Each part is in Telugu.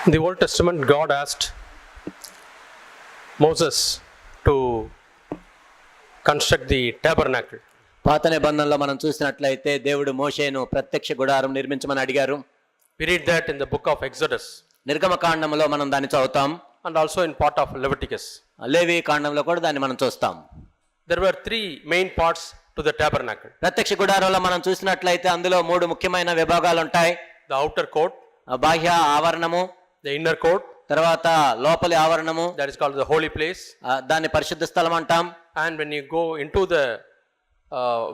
In the Old Testament, God asked Moses to construct the tabernacle. పాత నిబంధనలో మనం చూసినట్లయితే దేవుడు మోషేను ప్రత్యక్ష గుడారం నిర్మించమని అడిగారు. We read that in the book of Exodus నిర్గమకాండంలో మనం దాన్ని చదువుతాం, and also in part of Leviticus. లేవి కాండంలో కూడా దాన్ని మనం చూస్తాం. There were three main parts to the tabernacle. ప్రత్యక్ష గుడారంలో మనం చూసినట్లయితే అందులో మూడు ముఖ్యమైన విభాగాలు ఉంటాయి. The outer court, బాహ్య ఆవరణము, the inner court, తర్వాత లోపలి ఆవరణము, that is called the holy place. దాన్ని పరిశుద్ధ స్థలం అంటాం. And when you go into the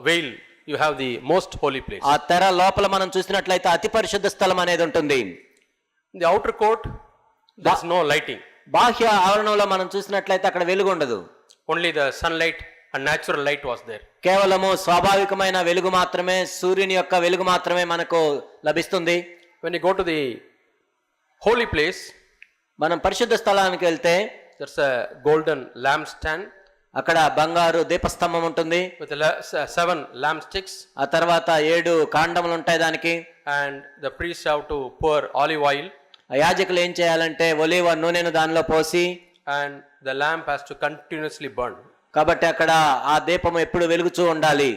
veil, you have the most holy place. ఆ తెర లోపల మనం చూసినట్లయితే అతి పరిశుద్ధ స్థలం అనేది ఉంటుంది. In the outer court, there is no lighting. బాహ్య ఆవరణంలో మనం చూసినట్లయితే అక్కడ వెలుగు ఉండదు. Only the sunlight and natural light was there. కేవలము స్వాభావికమైన వెలుగు మాత్రమే, సూర్యుని యొక్క వెలుగు మాత్రమే మనకు లభిస్తుంది. When you go to the holy place, మనం పరిశుద్ధ స్థలానికి వెళ్తే there's a golden lampstand అక్కడ బంగారు దీపస్తంభం ఉంటుంది, with 7 lampsticks, ఆ తర్వాత 7 కాండములు ఉంటాయి దానికి. and the priests have to pour olive oil, ఆ యాజకులు ఏం చేయాలంటే ఒలీవ నూనెను దానిలో పోసి, and the lamp has to continuously burn. కాబట్టి అక్కడ ఆ దీపం ఎప్పుడు వెలుగుచూ ఉండాలి.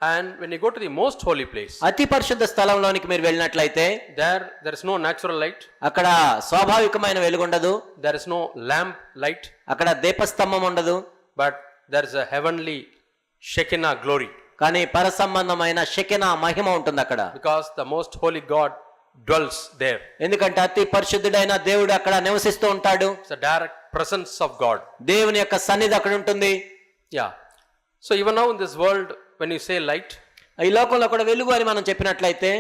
And when you go to the most holy place, అతి పరిశుద్ధ స్థలంలోనికి మీరు వెళ్ళినట్లయితే there is no natural light, అక్కడ స్వాభావికమైన వెలుగు ఉండదు, there is no lamp light, అక్కడ దీపస్తంభం ఉండదు, but there is a heavenly Shekinah glory, కానీ పరసంబంధమైన షెకెనా మహిమ ఉంటుంది అక్కడ. because the most holy God dwells there. ఎందుకంటే అతి పరిశుద్ధుడైన దేవుడు అక్కడ నివసిస్తూ ఉంటాడు. It's a direct presence of God. దేవుని యొక్క సన్నిధి అక్కడ ఉంటుంది. Yeah. So even now in this world, when you say light, ఈ లోకంలో కూడా వెలుగు అని మనం చెప్పినట్లయితే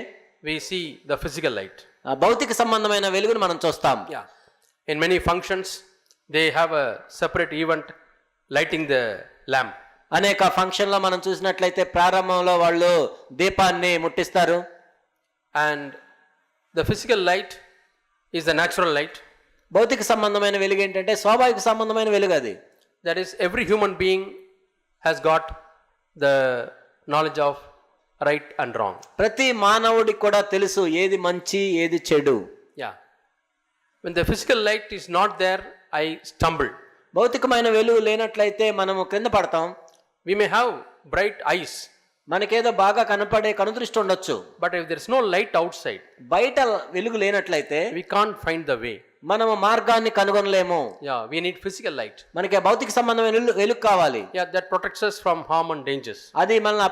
we see the physical light. ఆ భౌతిక సంబంధమైన వెలుగును మనం చూస్తాం. Yeah. In many functions, they have a separate event lighting the lamp. అనేక ఫంక్షన్లో మనం చూసినట్లయితే ప్రారంభంలో వాళ్ళు దీపాన్ని ముట్టిస్తారు. And the physical light is the natural light. భౌతిక సంబంధమైన వెలుగు ఏంటంటే స్వాభావిక సంబంధమైన వెలుగు అది. That is, every human being has got the knowledge of right and wrong. ప్రతి మానవుడికి కూడా తెలుసు ఏది మంచి ఏది చెడు. Yeah. When the physical light is not there, I stumble. భౌతికమైన వెలుగు లేనట్లయితే మనము క్రింద పడతాం. We may have bright eyes, మనకేదో బాగా కనపడే కనుదృష్టి ఉండొచ్చు, but if there is no light outside, బయట వెలుగు లేనట్లయితే we can't find the way. మనము మార్గాన్ని కనుగొనలేము. Yeah, we need physical light. మనకి భౌతిక సంబంధమైన వెలుగు కావాలి. Yeah, that protects us from harm and dangers. అది మనల్ని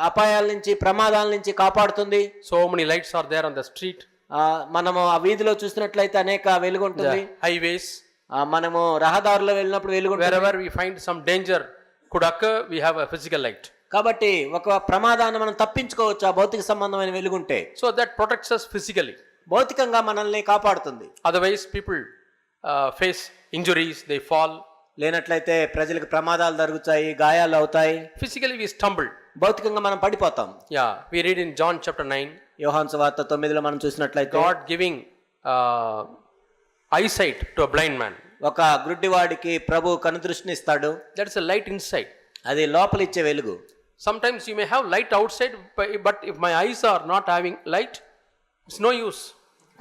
అపాయాల నుంచి ప్రమాదాల నుంచి కాపాడుతుంది. So many lights are there on the street, మనము ఆ వీధిలో చూసినట్లయితే అనేక వెలుగు ఉంటుంది. the highways, మనము రహదారులో వెళ్ళినప్పుడు వెలుగు ఉంటుంది. wherever we find some danger could occur, we have a physical light. కాబట్టి ఒక ప్రమాదాన్ని మనం తప్పించుకోవచ్చు ఆ భౌతిక సంబంధమైన వెలుగుంటే. So that protects us physically. భౌతికంగా మనల్ని కాపాడుతుంది. Otherwise, people face injuries, they fall. లేనట్లయితే ప్రజలకు ప్రమాదాలు జరుగుతాయి, గాయాలు అవుతాయి. Physically, we stumble. భౌతికంగా మనం పడిపోతాం. Yeah, we read in John chapter 9, యోహాను సువార్త 9లో మనం చూసినట్లయితే God giving eyesight to a blind man. ఒక గుడ్డివాడికి ప్రభు కనుదృష్టిని ఇస్తాడు. That is a light inside. అది లోపల ఇచ్చే వెలుగు. Sometimes you may have light outside, but if my eyes are not having light, it's no use.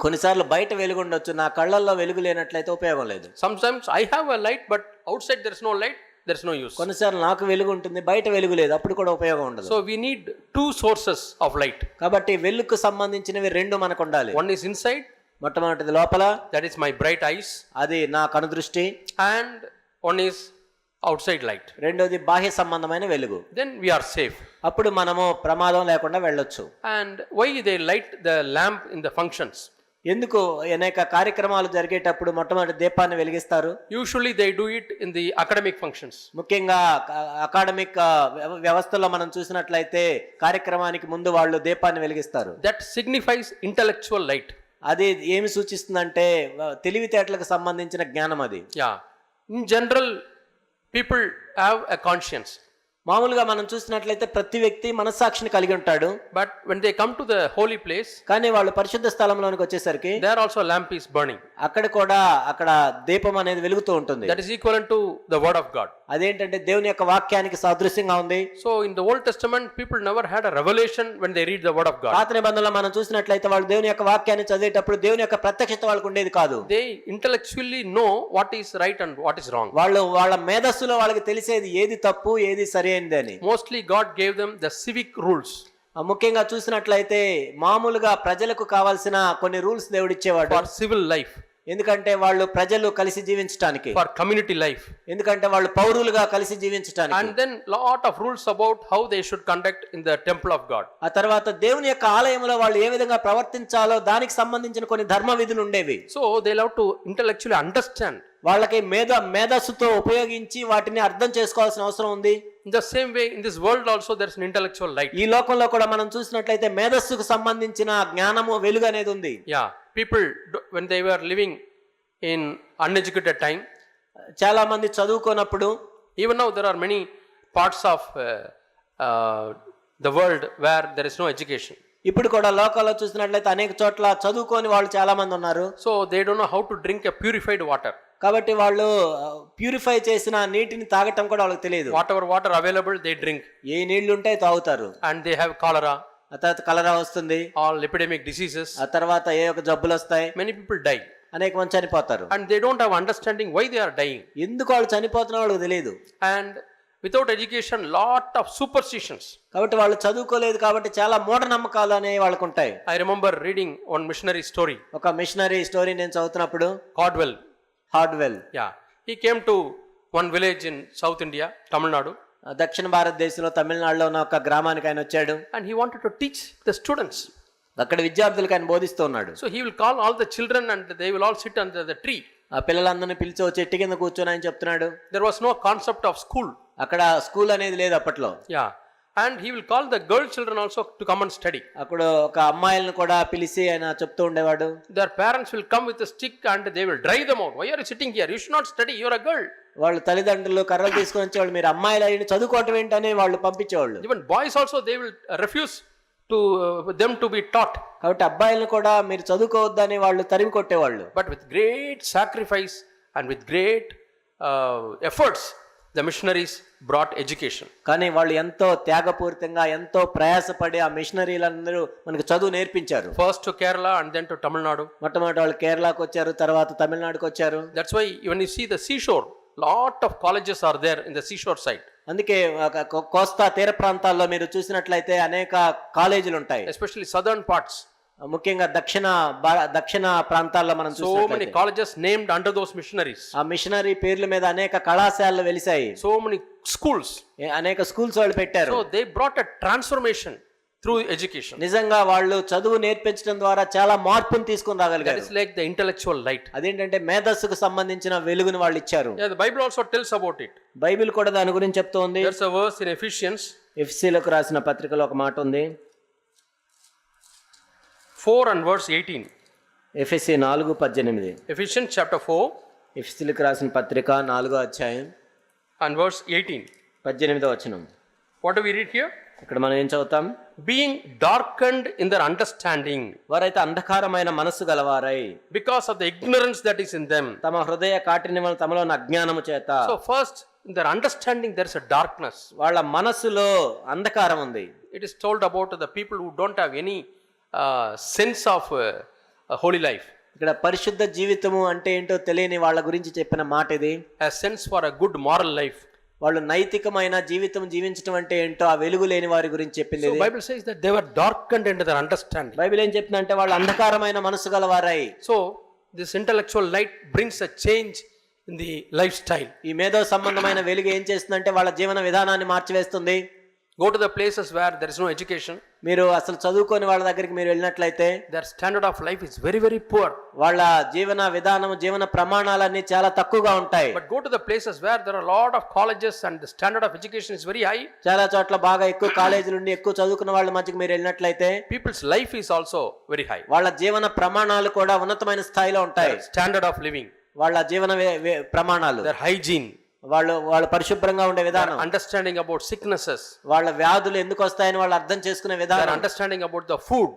కొన్నిసార్లు బయట వెలుగు ఉండొచ్చు, నా కళ్ళల్లో వెలుగు లేనట్లయితే ఉపయోగం లేదు. Sometimes I have a light, but outside there is no light, there is no use. కొన్నిసార్లు నాకు వెలుగు ఉంటుంది, బయట వెలుగు లేదు, అప్పుడు కూడా ఉపయోగం ఉండదు. So we need two sources of light. కాబట్టి వెలుగుకు సంబంధించినవి రెండు మనకు ఉండాలి. One is inside, మొట్టమొదటిది లోపల, that is my bright eyes, అది నా కనుదృష్టి. and one is outside light. రెండోది బాహ్య సంబంధమైన వెలుగు. Then we are safe. అప్పుడు మనము ప్రమాదం లేకుండా వెళ్ళొచ్చు. And why they light the lamp in the functions? ఎందుకు అనేక కార్యక్రమాలు జరిగేటప్పుడు మొట్టమొదటి దీపాన్ని వెలిగిస్తారు? Usually they do it in the academic functions. ముఖ్యంగా అకాడమిక్ వ్యవస్థలో మనం చూసినట్లయితే కార్యక్రమానికి ముందు వాళ్ళు దీపాన్ని వెలిగిస్తారు. That signifies intellectual light. అది ఏమి సూచిస్తుందంటే తెలివితేటలకు సంబంధించిన జ్ఞానం అది. Yeah. In general, people have a conscience. మామూలుగా మనం చూసినట్లయితే ప్రతి వ్యక్తి మనస్సాక్షిని కలిగి ఉంటాడు. But when they come to the holy place, కానీ వాళ్ళు పరిశుద్ధ స్థలంలోనికి వచ్చేసరికి there also a lamp is burning. అక్కడ దీపం అనేది వెలుగుతూ ఉంటుంది. That is equivalent to the word of God. అదేంటంటే దేవుని యొక్క వాక్యానికి సాదృశ్యంగా ఉంది. So in the Old Testament, people never had a revelation when they read the word of God. పాత నిబంధనలో మనం చూసినట్లయితే వాళ్ళు దేవుని యొక్క వాక్యాన్ని చదివేటప్పుడు దేవుని యొక్క ప్రత్యక్షత వాళ్ళకు ఉండేది కాదు. They intellectually know what is right and what is wrong. వాళ్ళ మేధస్సులో వాళ్ళకి తెలిసేది ఏది తప్పు ఏది సరైనది అని. Mostly God gave them the civic rules. ముఖ్యంగా చూసినట్లయితే మామూలుగా ప్రజలకు కావాల్సిన కొన్ని రూల్స్ దేవుడు ఇచ్చేవాడు. For civil life, ఎందుకంటే వాళ్ళు ప్రజలు కలిసి జీవించడానికి. for community life, ఎందుకంటే వాళ్ళు పౌరులుగా కలిసి జీవించడానికి. and then lot of rules about how they should conduct in the temple of God. ఆ తర్వాత దేవుని యొక్క ఆలయంలో వాళ్ళు ఏ విధంగా ప్రవర్తించాలో దానికి సంబంధించిన కొన్ని ధర్మ విధులు ఉండేవి. So they love to intellectually understand. వాళ్ళకి మేధస్సుతో ఉపయోగించి వాటిని అర్థం చేసుకోవాల్సిన అవసరం ఉంది. In the same way, in this world also there is an intellectual light. ఈ లోకంలో కూడా మనం చూసినట్లయితే మేధస్సుకు సంబంధించిన జ్ఞానము వెలుగు అనేది ఉంది. Yeah, people when they were living in uneducated time, చాలా మంది చదువుకోనప్పుడు, even now there are many parts of the world where there is no education. ఇప్పుడు కూడా లోకాల్లో చూసినట్లయితే అనేక చోట్ల చదువుకోని వాళ్ళు చాలా మంది ఉన్నారు. So they don't know how to drink a purified water. కాబట్టి వాళ్ళు ప్యూరిఫై చేసిన నీటిని తాగటం కూడా వాళ్ళకి తెలియదు. Whatever water available they drink. ఏ నీళ్లు ఉంటాయి తాగుతారు. And they have cholera. ఆ తర్వాత కలరా వస్తుంది. All epidemic diseases. ఆ తర్వాత ఏ ఒక జబ్బులు వస్తాయి. Many people die. అనేక మంది చనిపోతారు. And they don't have understanding why they are dying. ఎందుకు వాళ్ళు చనిపోతున్నా వాళ్ళకి తెలియదు. And without education, lot of superstitions. కాబట్టి వాళ్ళు చదువుకోలేదు కాబట్టి చాలా మూఢనమ్మకాలు అనేవి వాళ్ళకు ఉంటాయి. I remember reading one missionary story. ఒక మిషనరీ స్టోరీ నేను చదువుతున్నప్పుడు, హార్డ్వెల్, yeah, he came to one village in South India, Tamil Nadu, దక్షిణ భారతదేశంలో తమిళనాడులో ఉన్న ఒక గ్రామానికి ఆయన వచ్చాడు. and he wanted to teach the students. అక్కడ విద్యార్థులకు ఆయన బోధిస్తూ ఉన్నాడు. So he will call all the children and they will all sit under the tree. ఆ పిల్లలందరినీ పిలిచి చెట్టు కింద కూర్చొని ఆయన చెప్తున్నాడు. There was no concept of school. అక్కడ స్కూల్ అనేది లేదు అప్పట్లో. Yeah, and he will call the girl children also to come and study. అక్కడ ఒక అమ్మాయిలను కూడా పిలిచి ఆయన చెప్తూ ఉండేవాడు. Their parents will come with a stick and they will drive them out. Why are you sitting here? You should not study. You are a girl. వాళ్ళ తల్లిదండ్రులు కర్రలు తీసుకొని వచ్చేవాళ్ళు. మీరు అమ్మాయిలు అయ్యి చదువుకోవటం ఏంటని వాళ్ళు పంపించేవాళ్ళు. Even boys also they will refuse to them to be taught. కాబట్టి అబ్బాయిలను కూడా మీరు చదువుకోవద్దని వాళ్ళు తరిమి కొట్టేవాళ్ళు. But with great sacrifice and with great efforts, the missionaries brought education. కానీ వాళ్ళు ఎంతో త్యాగపూరితంగా ఎంతో ప్రయాసపడి ఆ మిషనరీలందరూ మనకు చదువు నేర్పించారు. First to Kerala and then to Tamil Nadu. మొట్టమొదటి వాళ్ళు కేరళకు వచ్చారు, తర్వాత తమిళనాడుకు వచ్చారు. That's why when you see the seashore, lot of colleges are there in the seashore side. అందుకే కోస్తా తీర ప్రాంతాల్లో మీరు చూసినట్లయితే అనేక కాలేజీలు ఉంటాయి. Especially southern parts. ముఖ్యంగా దక్షిణ ప్రాంతాల్లో మనం So many colleges named under those missionaries. ఆ మిషనరీ పేర్ల మీద అనేక కళాశాలలు వెలిసాయి. So many schools. అనేక స్కూల్స్ వాళ్ళు పెట్టారు. So they brought a transformation through education. నిజంగా వాళ్ళు చదువు నేర్పించడం ద్వారా చాలా మార్పును తీసుకొని That రాగలిగారు. is like the intellectual light. అదేంటంటే మేధస్సుకు సంబంధించిన వెలుగును వాళ్ళు ఇచ్చారు. Yeah, the Bible also tells about it. Bible కూడా దాని గురించి చెప్తోంది. There's a verse in Ephesians. ఎఫెసీయులకు రాసిన పత్రికలో ఒక మాట ఉంది. 4 and verse 18. ఎఫెసీ 4:18. Ephesians chapter 4 ఎఫెసీయులకు రాసిన పత్రిక 4వ అధ్యాయం and verse 18. 18వ వచనం. What do we read here? ఇక్కడ మనం ఏం చదువుతాం? Being darkened in their understanding వారైతే అంధకారమైన మనస్సు గలవారై, because of the ignorance that is in them. తమ హృదయ కాఠిన్యములను తమలో ఉన్న అజ్ఞానము చేత. So first, in their understanding there is a darkness. వాళ్ళ మనస్సులో అంధకారం ఉంది. It is told about the people who don't have any sense of a holy life. ఇక్కడ పరిశుద్ధ జీవితము అంటే ఏంటో తెలియని వాళ్ళ గురించి చెప్పిన మాట ఇది. A sense for a good moral life. వాళ్ళు నైతికమైన జీవితం జీవించడం అంటే ఏంటో ఆ వెలుగు లేని వారి గురించి చెప్పింది. So Bible says that they were darkened into their understanding. Bible ఏం చెప్తుందంటే వాళ్ళు అంధకారమైన మనసు గలవారై. So this intellectual light brings a change in the lifestyle. ఈ మేధో సంబంధమైన వెలుగు ఏం చేస్తుందంటే వాళ్ళ జీవన విధానాన్ని మార్చివేస్తుంది. Go to the places where there is no education. మీరు అసలు చదువుకోని వాళ్ళ దగ్గరికి మీరు వెళ్ళినట్లయితే Their standard of life is very, very poor. వాళ్ళ జీవన విధానం జీవన ప్రమాణాలన్నీ చాలా తక్కువగా ఉంటాయి. But go to the places where there are a lot of colleges and the standard of education is very high. చాలా చోట్ల బాగా ఎక్కువ కాలేజీలు ఉండి ఎక్కువ చదువుకున్న వాళ్ళ మధ్యకి మీరు వెళ్ళినట్లయితే People's life is also very high. వాళ్ళ జీవన ప్రమాణాలు కూడా ఉన్నతమైన స్థాయిలో ఉంటాయి. Their standard of living, వాళ్ళ జీవన ప్రమాణాలు, their hygiene, వాళ్ళు పరిశుభ్రంగా ఉండే విధానం, understanding about sicknesses, వాళ్ళ వ్యాధులు ఎందుకు వస్తాయని వాళ్ళు అర్థం చేసుకునే their విధానం, understanding about the food,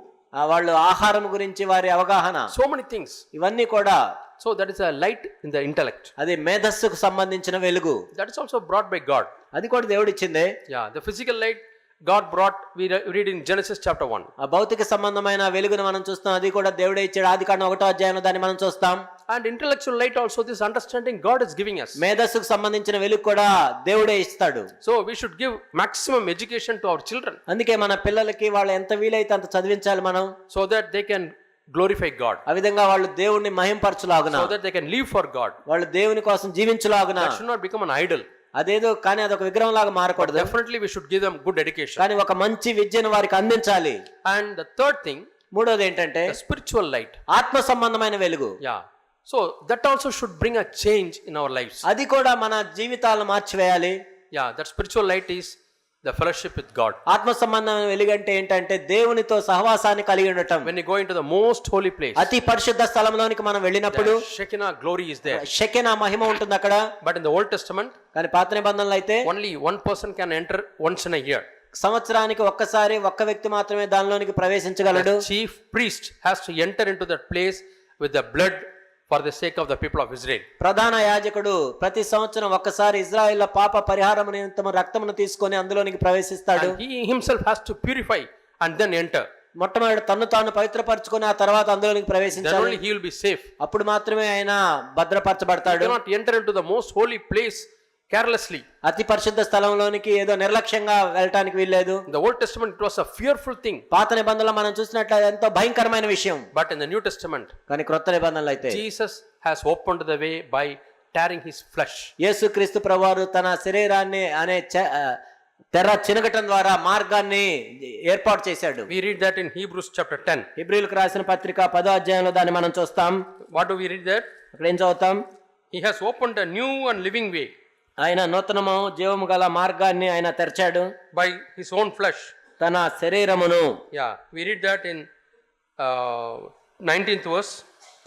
వాళ్ళు ఆహారం గురించి వారి అవగాహన, so many things. ఇవన్నీ కూడా So that is a light in the intellect. అది మేధస్సుకు సంబంధించిన వెలుగు. That is also brought by God. అది కూడా దేవుడిచ్చిందే. Yeah, the physical light God brought, we read in Genesis chapter 1. ఆ భౌతిక సంబంధమైన వెలుగును మనం చూస్తాం, అది కూడా దేవుడే ఇచ్చాడు. ఆదికాండం 1వ అధ్యాయంలో దాన్ని మనం చూస్తాం. And intellectual light also, this understanding God is giving us. మేధస్సుకు సంబంధించిన వెలుగు కూడా దేవుడే ఇస్తాడు. So we should give maximum education to our children, అందుకే మన పిల్లలకి వాళ్ళు ఎంత వీలైతే అంత చదివించాలి మనం, so that they can glorify God, ఆ విధంగా వాళ్ళు దేవుణ్ణి మహింపరచులాగున, so that they can live for God. వాళ్ళు దేవుని కోసం జీవించులాగున. That should not become an idol. అదేదో కానీ అదొక విగ్రహం లాగా మారకూడదు. Definitely we should give them good education. కానీ ఒక మంచి విద్యను వారికి అందించాలి. And the third thing, మూడోది ఏంటంటే the spiritual light. ఆత్మ సంబంధమైన వెలుగు. Yeah. So that also should bring a change in our lives. అది కూడా మన జీవితాలను మార్చివేయాలి. Yeah, that spiritual light is the fellowship with God. ఆత్మ సంబంధమైన వెలుగు అంటే ఏంటంటే దేవునితో సహవాసాన్ని కలిగి ఉండటం. When you go into the most holy place, అతి పరిశుద్ధ స్థలంలోనికి మనం వెళ్ళినప్పుడు the Shekinah glory is there. షెకెనా మహిమ ఉంటుంది అక్కడ. But in the Old Testament, కానీ పాత నిబంధనలో అయితే only one person can enter once in a year. సంవత్సరానికి ఒక్కసారి ఒక్క వ్యక్తి మాత్రమే దానిలోనికి ప్రవేశించగలడు. The chief priest has to enter into that place with the blood for the sake of the people of Israel. ప్రధాన యాజకుడు ప్రతి సంవత్సరం ఒక్కసారి ఇజ్రాయేళ్ల పాప పరిహారం నిమిత్తము రక్తమును తీసుకొని అందులోనికి ప్రవేశిస్తాడు. And he himself has to purify and then enter. మొట్టమొదటి తన్ను తాను పవిత్రపరచుకొని ఆ తర్వాత అందులోనికి Then ప్రవేశించాలి. only he will be safe. అప్పుడు మాత్రమే ఆయన You భద్రపరచబడతాడు. cannot enter into the most holy place carelessly. అతి పరిశుద్ధ స్థలంలోనికి ఏదో నిర్లక్ష్యంగా వెళ్ళటానికి వీల్లేదు. In the Old Testament, it was a fearful thing. పాత నిబంధనలో మనం చూసినట్లయితే ఎంతో భయంకరమైన విషయం. But in the New Testament, కానీ క్రొత్త నిబంధనలో అయితే Jesus has opened the way by tearing his flesh. యేసుక్రీస్తు ప్రభువారు తన శరీరాన్ని అనే తెర చినగటం ద్వారా మార్గాన్ని ఏర్పాటు చేశాడు. We read that in Hebrews chapter 10. హెబ్రీయులకు రాసిన పత్రిక 10వ అధ్యాయంలో దాన్ని మనం చూస్తాం. What do we read there? అక్కడ ఏం చదువుతాం? He has opened a new and living way ఆయన నూతనము జీవము గల మార్గాన్ని ఆయన తెరిచాడు by his own flesh. తన శరీరమును. Yeah, we read that in 19th verse.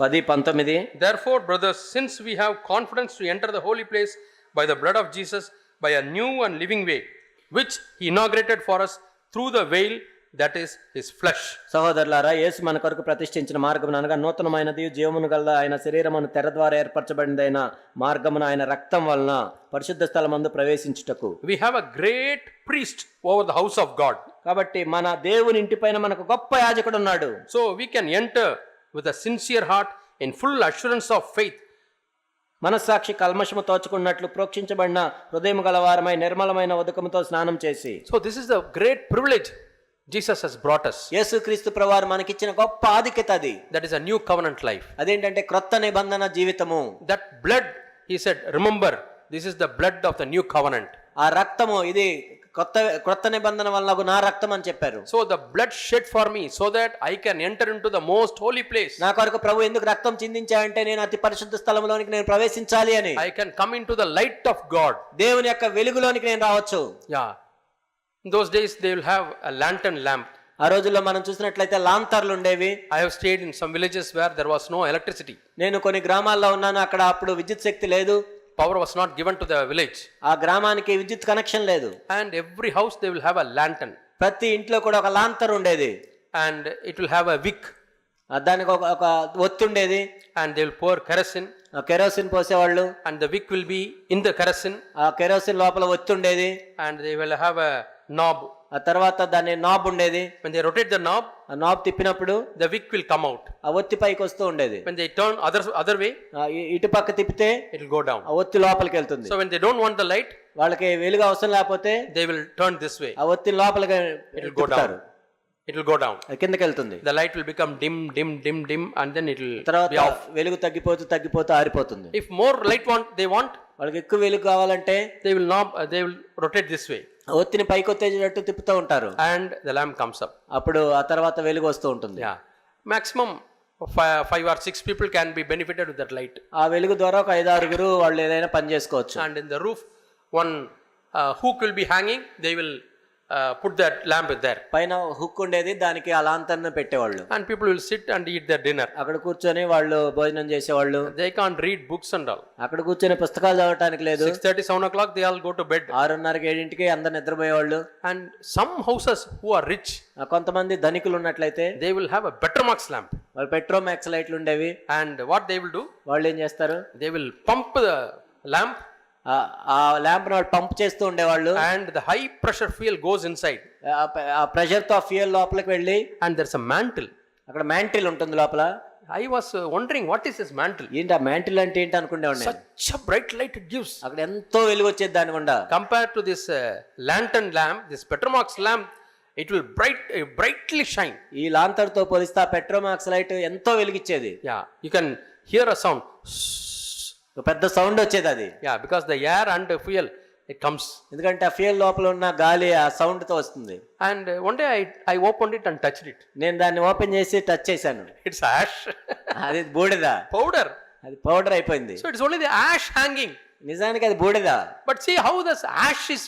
10:19. Therefore, brothers, since we have confidence to enter the holy place by the blood of Jesus, by a new and living way, which he inaugurated for us through the veil, that is his flesh. సహోదరులారా, యేసు మన కొరకు ప్రతిష్ఠించిన మార్గమును అనగా నూతనమైనది జీవమును గల ఆయన శరీరమును తెర ద్వారా ఏర్పరచబడినదైన మార్గమును ఆయన రక్తం వలన పరిశుద్ధ స్థలమందు ప్రవేశించుటకు. We have a great priest over the house of God. కాబట్టి మన దేవుని ఇంటిపైన మనకు గొప్ప యాజకుడు ఉన్నాడు. So we can enter with a sincere heart in full assurance of faith. మనస్సాక్షి కల్మషము తోచుకున్నట్లు ప్రోక్షించబడిన హృదయము గలవారమై నిర్మలమైన ఉదకముతో స్నానం చేసి. So this is the great privilege Jesus has brought us. యేసుక్రీస్తు ప్రభువారు మనకిచ్చిన గొప్ప ఆధిక్యత అది. That is a new covenant life. అదేంటంటే క్రొత్త నిబంధన జీవితము. That blood, he said, remember, this is the blood of the new covenant. ఆ రక్తము ఇది క్రొత్త నిబంధన వల్ల నా రక్తం అని చెప్పారు. So the blood shed for me so that I can enter into the most holy place. నా కొరకు ప్రభు ఎందుకు రక్తం చిందించాడంటే నేను అతి పరిశుద్ధ స్థలంలోనికి నేను ప్రవేశించాలి అని. I can come into the light of God. దేవుని యొక్క వెలుగులోనికి నేను రావచ్చు. Yeah. In those days they will have a lantern lamp. ఆ రోజుల్లో మనం చూసినట్లయితే లాంతర్లు ఉండేవి. I have stayed in some villages where there was no electricity. నేను కొన్ని గ్రామాల్లో ఉన్నాను, అక్కడ అప్పుడు విద్యుత్ శక్తి లేదు. Power was not given to the village. ఆ గ్రామానికి విద్యుత్ కనెక్షన్ లేదు. And every house they will have a lantern. ప్రతి ఇంట్లో కూడా ఒక లాంతర్ ఉండేది. And it will have a wick. దానికి ఒక ఒత్తి ఉండేది. And they will pour kerosene. Kerosene పోసేవాళ్ళు. And the wick will be in the kerosene. ఆ కెరోసిన్ లోపల ఒత్తి ఉండేది. And they will have a knob. ఆ తర్వాత దాని నాబ్ ఉండేది. When they rotate the knob, ఆ knob తిప్పినప్పుడు the wick will come out. ఆ ఒత్తి పైకి వస్తూ ఉండేది. When they turn other way, ఇటు పక్క తిప్పితే it will go down. ఆ ఒత్తి లోపలికి వెళ్తుంది. So when they don't want the light, వాళ్ళకి వెలుగు అవసరం లేకపోతే they will turn this way. ఆ ఒత్తి లోపలికి It will go down. It will go down. కిందకి వెళ్తుంది. The light will become dim, and then it will తర్వాత be off. వెలుగు తగ్గిపోతూ ఆరిపోతుంది. If more light they want, వాళ్ళకి ఎక్కువ వెలుగు కావాలంటే they will rotate this way. ఒత్తిని పైకి వచ్చేటట్టు తిప్పుతూ ఉంటారు. And the lamp comes up. అప్పుడు ఆ తర్వాత వెలుగు వస్తూ ఉంటుంది. Yeah. Maximum 5 or 6 people can be benefited with that light. ఆ వెలుగు ద్వారా ఒక 5-6 వాళ్ళు ఏదైనా పని చేసుకోవచ్చు. And in the roof, one hook will be hanging. They will put that lamp there. పైన హుక్ ఉండేది, దానికి ఆ లాంతర్ను పెట్టేవాళ్ళు. And people will sit and eat their dinner. అక్కడ కూర్చొని వాళ్ళు భోజనం చేసేవాళ్ళు. They can't read books and all. అక్కడ కూర్చొని పుస్తకాలు చదవటానికి లేదు. 6:30, 7 o'clock they all go to bed. 6:30, 7కి అందరు నిద్రపోయేవాళ్ళు. And some houses who are rich, కొంతమంది ధనికులు ఉన్నట్లయితే they will have a Petromax lamp. వాళ్ళు పెట్రోమాక్స్ లైట్లు ఉండేవి. And what they will do? వాళ్ళు ఏం చేస్తారు, They will pump the lamp ఆ ల్యాంప్ వాళ్ళు పంప్ చేస్తూ ఉండేవాళ్ళు. and the high pressure fuel goes inside. ఆ ప్రెషర్ తో ఫ్యూయల్ లోపలికి వెళ్ళి, And there's a mantle. అక్కడ మ్యాంటిల్ ఉంటుంది లోపల. I was wondering what is this mantle? ఏంటి ఆ మ్యాంటిల్ అంటే ఏంటి అనుకునేవాడిని. Such a bright light it gives. అక్కడ ఎంతో వెలుగు వచ్చేది దాని గుండా. Compared to this lantern lamp, this Petromax lamp, it will brightly shine. ఈ లాంతర్ తో పోలిస్తే ఆ పెట్రోమాక్స్ లైట్ ఎంతో వెలిగిచ్చేది. Yeah, you can hear a sound. పెద్ద సౌండ్ వచ్చేది అది. Yeah, because the air and the fuel, it comes. ఎందుకంటే ఆ ఫ్యూయల్ లోపల ఉన్న గాలి ఆ సౌండ్ తో వస్తుంది. And one day I opened it and touched it. నేను దాన్ని ఓపెన్ చేసి టచ్ చేశాను. It's ash. అది బూడిద, Powder. అది పౌడర్ అయిపోయింది. So it's only the ash hanging. నిజానికి అది బూడిద. But see how this ash is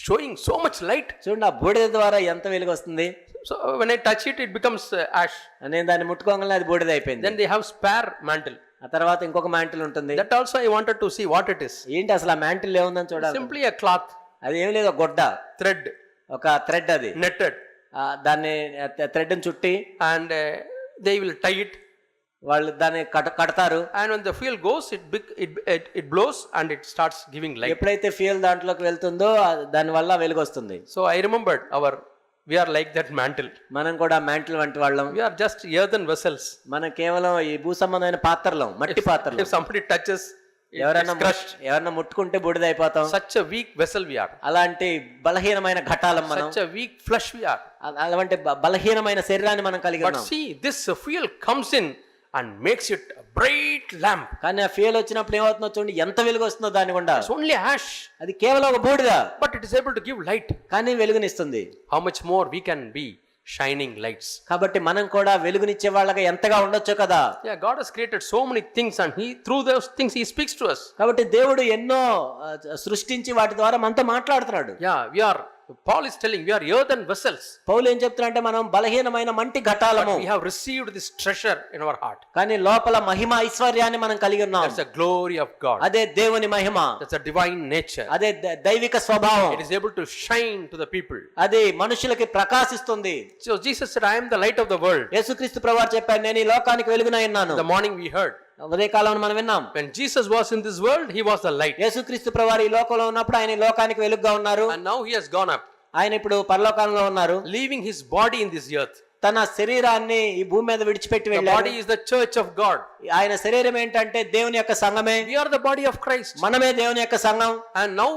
showing so much light. చూడండి ఆ బూడిద ద్వారా ఎంత వెలుగు వస్తుంది. So when I touch it, it becomes ash. నేను దాన్ని ముట్టుకోగానే అది బూడిద అయిపోయింది. Then they have spare mantle. ఆ తర్వాత ఇంకొక మ్యాంటిల్ ఉంటుంది. That also I wanted to see what it is. ఏంటి అసలు ఆ మ్యాంటిల్ ఏముందని చూడాలి. Simply a cloth. అది ఏం లేదు, ఒక గుడ్డ, Thread. ఒక థ్రెడ్, అది Netted. దాన్ని థ్రెడ్ చుట్టి And they will tie it. వాళ్ళు దాన్ని కడతారు. And when the fuel goes, it blows and it starts giving light. ఎప్పుడైతే ఫ్యూయల్ దాంట్లోకి వెళ్తుందో దాని వల్ల వెలుగు వస్తుంది. So I remembered we are like that mantle. మనం కూడా మ్యాంటిల్ వంటి వాళ్ళం. We are just earthen vessels. మనం కేవలం ఈ భూ సంబంధమైన పాత్రలం, మట్టి పాత్రలు. If somebody touches, ఎవరైనా it's crushed. ఎవరైనా ముట్టుకుంటే బూడిద అయిపోతాం. Such a weak vessel we are. అలాంటి బలహీనమైన ఘటాలం మనం. Such a weak flesh we are. అలాంటి బలహీనమైన శరీరాన్ని మనం కలిగి But ఉన్నాం. see, this fuel comes in and makes it a bright lamp. కానీ ఆ ఫ్యూయల్ వచ్చినప్పుడు ఏమవుతుందో చూడండి, ఎంత వెలుగు వస్తుందో దాని గుండా. It's only ash, అది కేవలం ఒక బూడిద, but it is able to give light. కానీ వెలుగునిస్తుంది. How much more we can be shining lights. కాబట్టి మనం కూడా వెలుగునిచ్చే వాళ్ళగా ఎంతగా ఉండొచ్చు కదా. Yeah, God has created so many things and through those things he speaks to us. కాబట్టి దేవుడు ఎన్నో సృష్టించి వాటి ద్వారా మనతో మాట్లాడుతున్నాడు. Yeah, Paul is telling we are earthen vessels. పౌలు ఏం చెప్తున్నాడంటే మనం బలహీనమైన మంటి ఘటాలము. We have received this treasure in our heart. కానీ లోపల మహిమ ఐశ్వర్యాన్ని మనం కలిగి ఉన్నాం. That's the glory of God. అదే దేవుని మహిమ. That's a divine nature. అదే దైవిక స్వభావం. It is able to shine to the people. అది మనుషులకి ప్రకాశిస్తుంది. So Jesus said, I am the light of the world. యేసుక్రీస్తు ప్రభువు చెప్పారు, నేను ఈ లోకానికి వెలుగునై ఉన్నాను. The morning we heard. ఉదయకాలం మనం విన్నాం. When Jesus was in this world, he was the light. యేసుక్రీస్తు ప్రభువు ఈ లోకంలో ఉన్నప్పుడు ఆయన ఈ లోకానికి వెలుగుగా ఉన్నారు. And now he has gone up. ఆయన ఇప్పుడు పరలోకంలో ఉన్నారు. Leaving his body in this earth. తన శరీరాన్ని ఈ భూమి మీద విడిచిపెట్టి The వెళ్ళాడు. body is the church of God. ఆయన శరీరం ఏంటంటే దేవుని యొక్క సంఘమే. We are the body of Christ. మనమే దేవుని యొక్క సంఘం. And now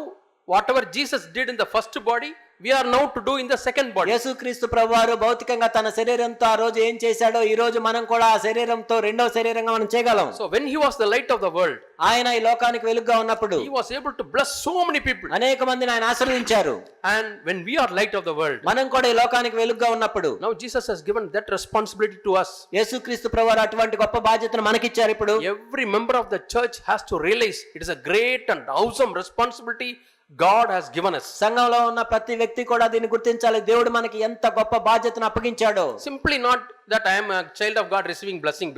whatever Jesus did in the first body, we are now to do in the second body. యేసుక్రీస్తు ప్రభువారు భౌతికంగా తన శరీరంతో ఆ రోజు ఏం చేశాడో ఈ రోజు మనం కూడా ఆ శరీరంతో రెండవ శరీరంగా మనం చేయగలం. So when he was the light of the world, ఆయన ఈ లోకానికి వెలుగుగా ఉన్నప్పుడు he was able to bless so many people. అనేక మందిని ఆయన ఆశీర్వదించారు. And when we are light of the world, మనం కూడా ఈ లోకానికి వెలుగుగా ఉన్నప్పుడు now Jesus has given that responsibility to us. యేసుక్రీస్తు ప్రభువారు అటువంటి గొప్ప బాధ్యతను మనకిచ్చారు. ఇప్పుడు Every member of the church has to realize it is a great and awesome responsibility God has given us. సంఘంలో ఉన్న ప్రతి వ్యక్తి కూడా దీన్ని గుర్తించాలి. దేవుడు మనకి ఎంత గొప్ప బాధ్యతను అప్పగించాడో. Simply not that I am a child of God receiving blessings.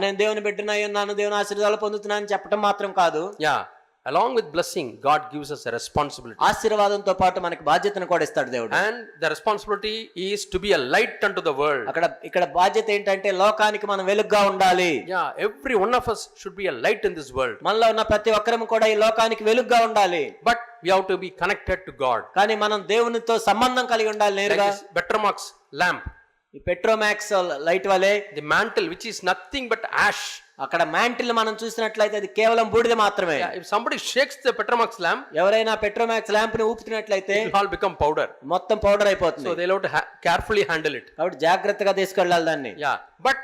నేను దేవుని బిడ్డనై ఉన్నాను, దేవుని ఆశీర్వాదాలు పొందుతున్నాను చెప్పడం మాత్రం కాదు. Yeah, along with blessing, God gives us a responsibility. ఆశీర్వాదంతో పాటు మనకి బాధ్యతను కూడా ఇస్తాడు దేవుడు. And the responsibility is to be a light unto the world. ఇక్కడ బాధ్యత ఏంటంటే లోకానికి మనం వెలుగుగా ఉండాలి. Yeah, every one of us should be a light in this world. మనలో ఉన్న ప్రతి ఒక్కరము కూడా ఈ లోకానికి వెలుగుగా ఉండాలి. But we have to be connected to God. కానీ మనం దేవునితో సంబంధం కలిగి ఉండాలి నేరుగా. Like this Petromax lamp. ఈ పెట్రోమాక్స్ లైట్ వలే The mantle which is nothing but ash. అక్కడ మ్యాంటిల్ మనం చూసినట్లయితే అది కేవలం బూడిద మాత్రమే. Yeah, if somebody shakes the Petromax lamp, ఎవరైనా పెట్రోమాక్స్ ల్యాంప్ ని ఊపుతున్నట్లయితే it will all become powder. మొత్తం పౌడర్ అయిపోతుంది. So they'll have to carefully handle it. కాబట్టి జాగ్రత్తగా తీసుకెళ్ళాలి దాన్ని. Yeah, but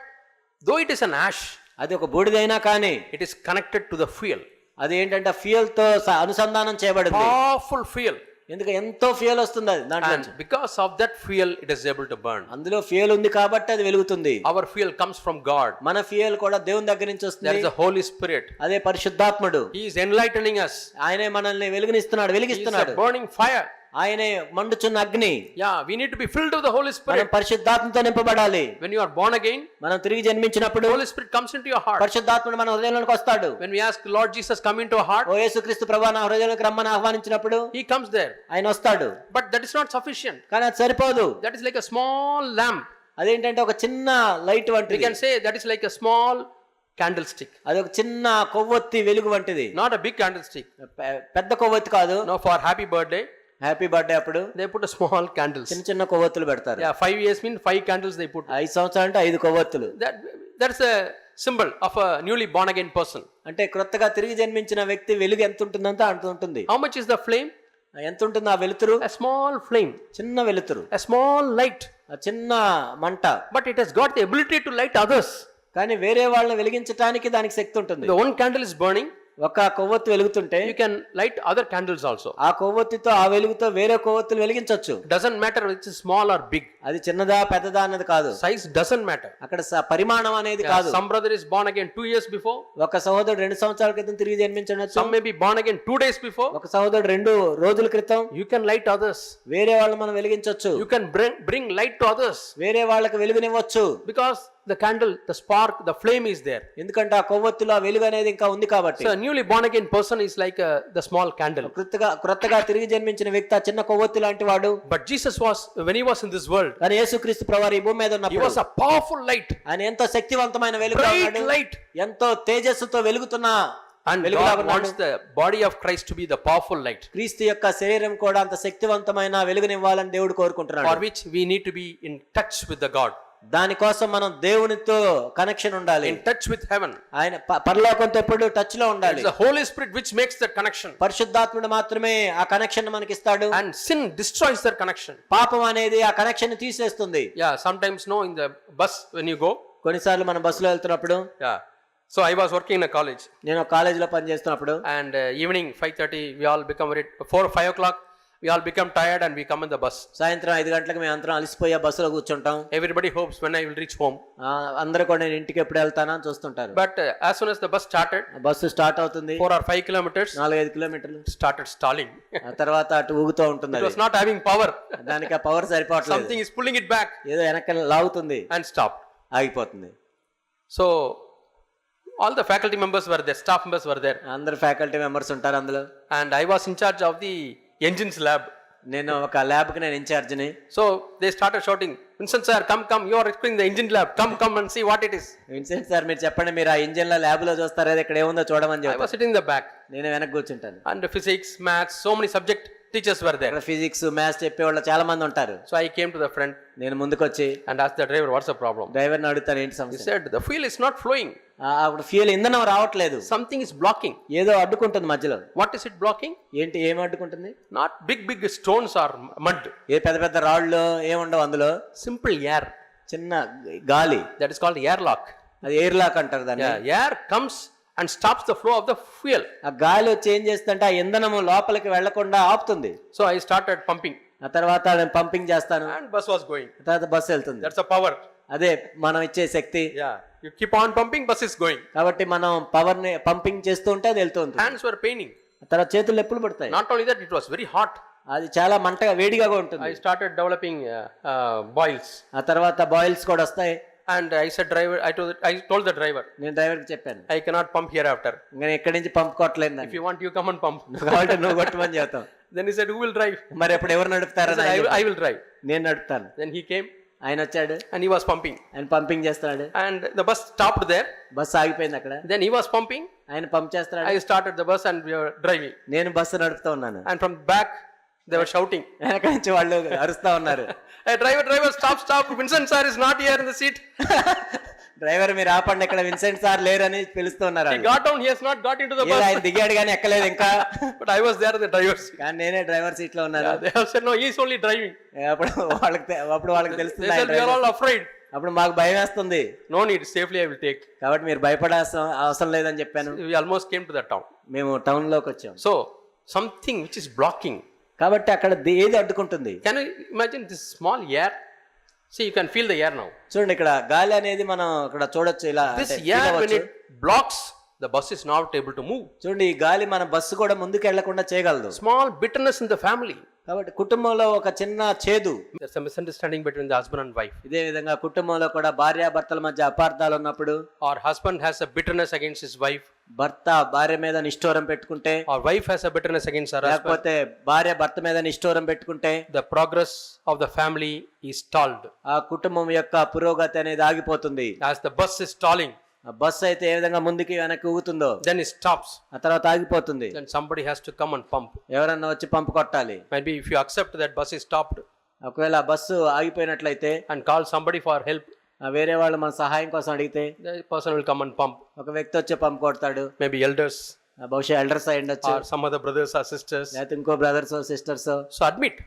though it is an ash, అది ఒక బూడిదైనా కానీ it is connected to the fuel. అది ఏంటంటే ఫ్యూయల్ తో అనుసంధానం చేయబడింది. Powerful fuel. ఎందుకు ఎంతో ఫ్యూయల్ వస్తుంది అది దాంట్లో. And because of that fuel, it is able to burn. అందులో ఫ్యూయల్ ఉంది కాబట్టి అది వెలుగుతుంది. Our fuel comes from God. మన ఫ్యూయల్ కూడా దేవుని దగ్గర నుంచి There వస్తుంది. is the Holy Spirit. అదే పరిశుద్ధాత్ముడు. He is enlightening us. ఆయనే మనల్ని వెలిగిస్తున్నాడు, He is వెలిగిస్తున్నాడు. a burning fire. ఆయనే మండుచున్న అగ్ని. Yeah, we need to be filled with the Holy మనం Spirit. పరిశుద్ధాత్మతో నింపబడాలి. When you are born again, మనం తిరిగి జన్మించినప్పుడు the Holy Spirit comes into your heart. పరిశుద్ధాత్ముడు మన హృదయంలోకి వస్తాడు. When we ask Lord Jesus come into our heart, ఓ యేసుక్రీస్తు ప్రభువా నా హృదయంలోకి రమ్మని ఆహ్వానించినప్పుడు he comes there. ఆయన వస్తాడు. But that is not sufficient. కానీ అది సరిపోదు. That is like a small lamp. అదేంటంటే ఒక చిన్న లైట్ We వంటిది. can say that is like a small candlestick. అది ఒక చిన్న కొవ్వొత్తి వెలుగు వంటిది. Not a big candlestick. పెద్ద కొవ్వొత్తి కాదు. No, for happy birthday, happy birthday అప్పుడు they put a small candles. చిన్న చిన్న కొవ్వొత్తులు పెడతారు. Yeah, 5 years mean 5 candles they put. 5 సంవత్సరాలు అంటే 5 కొవ్వొత్తులు. That's a symbol of a newly born again person. అంటే క్రొత్తగా తిరిగి జన్మించిన వ్యక్తి వెలుగు ఎంత ఉంటుందంటే అంత ఉంటుంది. How much is the flame? ఎంత ఉంటుంది ఆ వెలుతురు? A small flame, చిన్న వెలుతురు, a small light. ఆ చిన్న మంట. But it has got the ability to light others. కానీ వేరే వాళ్ళని వెలిగించడానికి దానికి శక్తి ఉంటుంది. The one candle is burning, ఒక కొవ్వొత్తి వెలుగుతుంటే you can light other candles also. ఆ కొవ్వొత్తితో ఆ వెలుగుతో వేరే కొవ్వొత్తులు వెలిగించవచ్చు. Doesn't matter which is small or big. అది చిన్నదా పెద్దదా అన్నది కాదు. Size doesn't matter. అక్కడ పరిమాణం అనేది కాదు. Some brother is born again 2 years before. ఒక సహోదరుడు 2 సంవత్సరాల క్రితం తిరిగి జన్మించవచ్చు. Some may be born again 2 days before. ఒక సహోదరుడు 2 రోజుల క్రితం. You can light others. వేరే వాళ్ళని మనం వెలిగించవచ్చు. You can bring light to others. వేరే వాళ్ళకి వెలుగునివ్వచ్చు. Because the candle, the spark, the flame is there. ఎందుకంటే ఆ కొవ్వొత్తిలో ఆ వెలుగు అనేది ఇంకా ఉంది కాబట్టి. So a newly born again person is like the small candle. క్రొత్తగా తిరిగి జన్మించిన వ్యక్తి ఆ చిన్న కొవ్వొత్తి లాంటి వాడు. But Jesus was, when he was in this world, కానీ యేసుక్రీస్తు ప్రభువారు ఈ భూమి మీద he ఉన్నప్పుడు was a powerful light. ఆయన ఎంతో శక్తివంతమైన వెలుగు Bright ఉన్నాడు. light. ఎంతో తేజస్సుతో వెలుగుతున్న And వెలుగులాగా God ఉన్నాడు. wants the body of Christ to be the powerful light, క్రీస్తు యొక్క శరీరం కూడా అంత శక్తివంతమైన వెలుగునివ్వాలని దేవుడు కోరుకుంటున్నాడు. for which we need to be in touch with the God, దానికోసం మనం దేవునితో కనెక్షన్ ఉండాలి. in touch with heaven. ఆయన పరలోకంతో ఎప్పుడు టచ్ లో ఉండాలి. It's the Holy Spirit which makes that connection. పరిశుద్ధాత్ముడు మాత్రమే ఆ కనెక్షన్ మనకి ఇస్తాడు. And sin destroys that connection. పాపం అనేది ఆ కనెక్షన్ తీసేస్తుంది. Yeah, sometimes no, in the bus when you go. కొన్నిసార్లు మనం బస్సులో వెళ్తున్నప్పుడు. Yeah. So I was working in a college. నేను కాలేజీలో పనిచేస్తున్నప్పుడు. And evening 5:30 we all become 4 or 5 o'clock. We all become tired and we come in the bus. సాయంత్రం 5 గంటలకు మేము అందరం అలసిపోయి బస్సులో కూర్చుంటాం. Everybody hopes when I will reach home. అందరూ కూడా నేను ఇంటికి ఎప్పుడు వెళ్తానా అని చూస్తుంటారు. But as soon as the bus started, bus start అవుతుంది. 4 or 5 kilometers, 4-5 కిలోమీటర్లు started stalling. ఆ తర్వాత అటు ఊగుతూ ఉంటుంది. It was not having power. దానికి ఆ పవర్ సరిపోవట్లేదు. Something is pulling it back. ఏదో వెనక లాగుతుంది and stopped. ఆగిపోతుంది. So all the faculty members were there, staff members were there. అందరు ఫ్యాకల్టీ మెంబర్స్ ఉంటారు అందులో. And I was in charge of the engines lab. నేను ఒక ల్యాబ్ కి నేను ఇన్ఛార్జిని. So they started shouting, Vincent sir, come, you are explaining the engine lab, come and see what it is. Vincent sir మీరు చెప్పండి, మీరు ఆ ఇంజిన్ లో ల్యాబ్ లో చూస్తారా, ఇక్కడ ఏముందో చూడమని I చెప్పి. was sitting in the back. నేను వెనక కూర్చుంటాను. And physics, maths, so many subject teachers were there. ఇక్కడ ఫిజిక్స్ మ్యాథ్స్ చెప్పేవాళ్ళు చాలా మంది ఉంటారు. So I came to the front నేను ముందుకు వచ్చి and asked the driver, what's the problem? డ్రైవర్ని అడుగుతాను ఏంటి He సమస్య. said, the fuel is not flowing. అప్పుడు ఫ్యూయల్ ఇంధనం రావట్లేదు, Something is blocking. ఏదో అడ్డుకుంటుంది మధ్యలో. What is it blocking? ఏంటి ఏం అడ్డుకుంటుంది? Not big stones or mud. ఏ పెద్ద పెద్ద రాళ్ళు ఏముండవు అందులో. Simple air. చిన్న గాలి. That is called airlock. అది ఎయిర్ లాక్ అంటారు దాన్ని. Yeah, air comes and stops the flow of the fuel. ఆ గాలి వచ్చి ఏం చేస్తుందంటే ఆ ఇంధనము లోపలికి వెళ్లకుండా ఆపుతుంది. So I started pumping. ఆ తర్వాత నేను పంపింగ్ చేస్తాను. And bus was going. ఆ తర్వాత బస్సు వెళ్తుంది. That's a power. అదే మనం ఇచ్చే శక్తి. Yeah. You keep on pumping, bus is going. కాబట్టి మనం పవర్ ని పంపింగ్ చేస్తూ ఉంటే అది వెళ్తూ ఉంటుంది. Hands were paining. ఆ తర్వాత చేతులు నొప్పులు పడతాయి. Not only that, it was very hot. అది చాలా మంటగా వేడిగా ఉంటుంది. I started developing boils. ఆ తర్వాత బాయిల్స్ కూడా వస్తాయి. And I said, driver, I told the driver, నేను డ్రైవర్కి చెప్పాను, I cannot pump hereafter. ఇంకా ఎక్కడి నుంచి పంప్ కొట్టలేదు. If you want, you come and pump. కాబట్టి నువ్వు కొట్టమని చెప్తాం. Then he said, who will drive? మరి ఎప్పుడు ఎవరు I నడుపుతారని said, I will drive. నేను నడుపుతాను. Then he came ఆయన వచ్చాడు, and he was pumping. ఆయన పంపింగ్ చేస్తున్నాడు. And the bus stopped there. Bus ఆగిపోయింది అక్కడ. Then he was pumping. ఆయన పంప్ చేస్తున్నాడు. I started the bus and we were driving. నేను బస్సు నడుపుతూ ఉన్నాను. And from back, they were shouting. వెనక నుంచి వాళ్ళు అరుస్తా ఉన్నారు. Hey, driver, stop. Vincent sir is not here in the seat. Driver మీరు ఆపండి, ఇక్కడ విన్సెంట్ సార్ లేరని పిలుస్తూ ఉన్నారు. He got down, he has not got into the bus. ఆయన దిగాడు కానీ ఎక్కలేదు ఇంకా. But I was there in the driver's seat. కానీ నేనే డ్రైవర్ సీట్ లో ఉన్నాను. They have said, no, he is only driving. అప్పుడు వాళ్ళకి They తెలుస్తుంది. said, we are all afraid. అప్పుడు మాకు భయం వేస్తుంది. No need, safely I will take. కాబట్టి మీరు భయపడాల్సిన అవసరం లేదని చెప్పాను. We almost came to that town. మేము టౌన్ లోకి వచ్చాం. So, something which is blocking. కాబట్టి అక్కడ ఏది అడ్డుకుంటుంది? Can you imagine this small air? See, you can feel the air now. చూడండి, ఇక్కడ గాలి అనేది మనం ఇక్కడ చూడొచ్చు. ఇలా This air, when it blocks, the bus is not able to move. చూడండి, ఈ గాలి మన బస్సు కూడా ముందుకు వెళ్లకుండా చేయగలదు. Small bitterness in the family. కాబట్టి కుటుంబంలో ఒక చిన్న చేదు, There's a misunderstanding between the husband and wife. ఇదే విధంగా కుటుంబంలో కూడా భార్యాభర్తల మధ్య అపార్థాలు ఉన్నప్పుడు, Or husband has a bitterness against his wife. భర్త భార్య మీద నిష్ఠూరం పెట్టుకుంటే, Or wife has a bitterness against her husband. లేకపోతే భార్య భర్త మీద నిష్ఠూరం పెట్టుకుంటే The progress of the family is stalled. ఆ కుటుంబం యొక్క పురోగతి అనేది ఆగిపోతుంది. As the bus is stalling, ఆ బస్సు అయితే ఏ విధంగా ముందుకి వెనక్కి ఊగుతుందో then it stops. ఆ తర్వాత ఆగిపోతుంది. Then somebody has to come and pump. ఎవరన్నా వచ్చి పంపు కొట్టాలి. Maybe if you accept that bus is stopped ఒకవేళ ఆ bus ఆగిపోయినట్లయితే and call somebody for help, వేరే వాళ్ళు మన సహాయం కోసం అడిగితే the person will come and pump. ఒక వ్యక్తి వచ్చి పంపు కొడతాడు. Maybe elders బహుశా ఎల్డర్స్ అయి ఉండొచ్చు, or some other brothers or sisters. లేకపోతే ఇంకో బ్రదర్స్ సిస్టర్స్. So admit.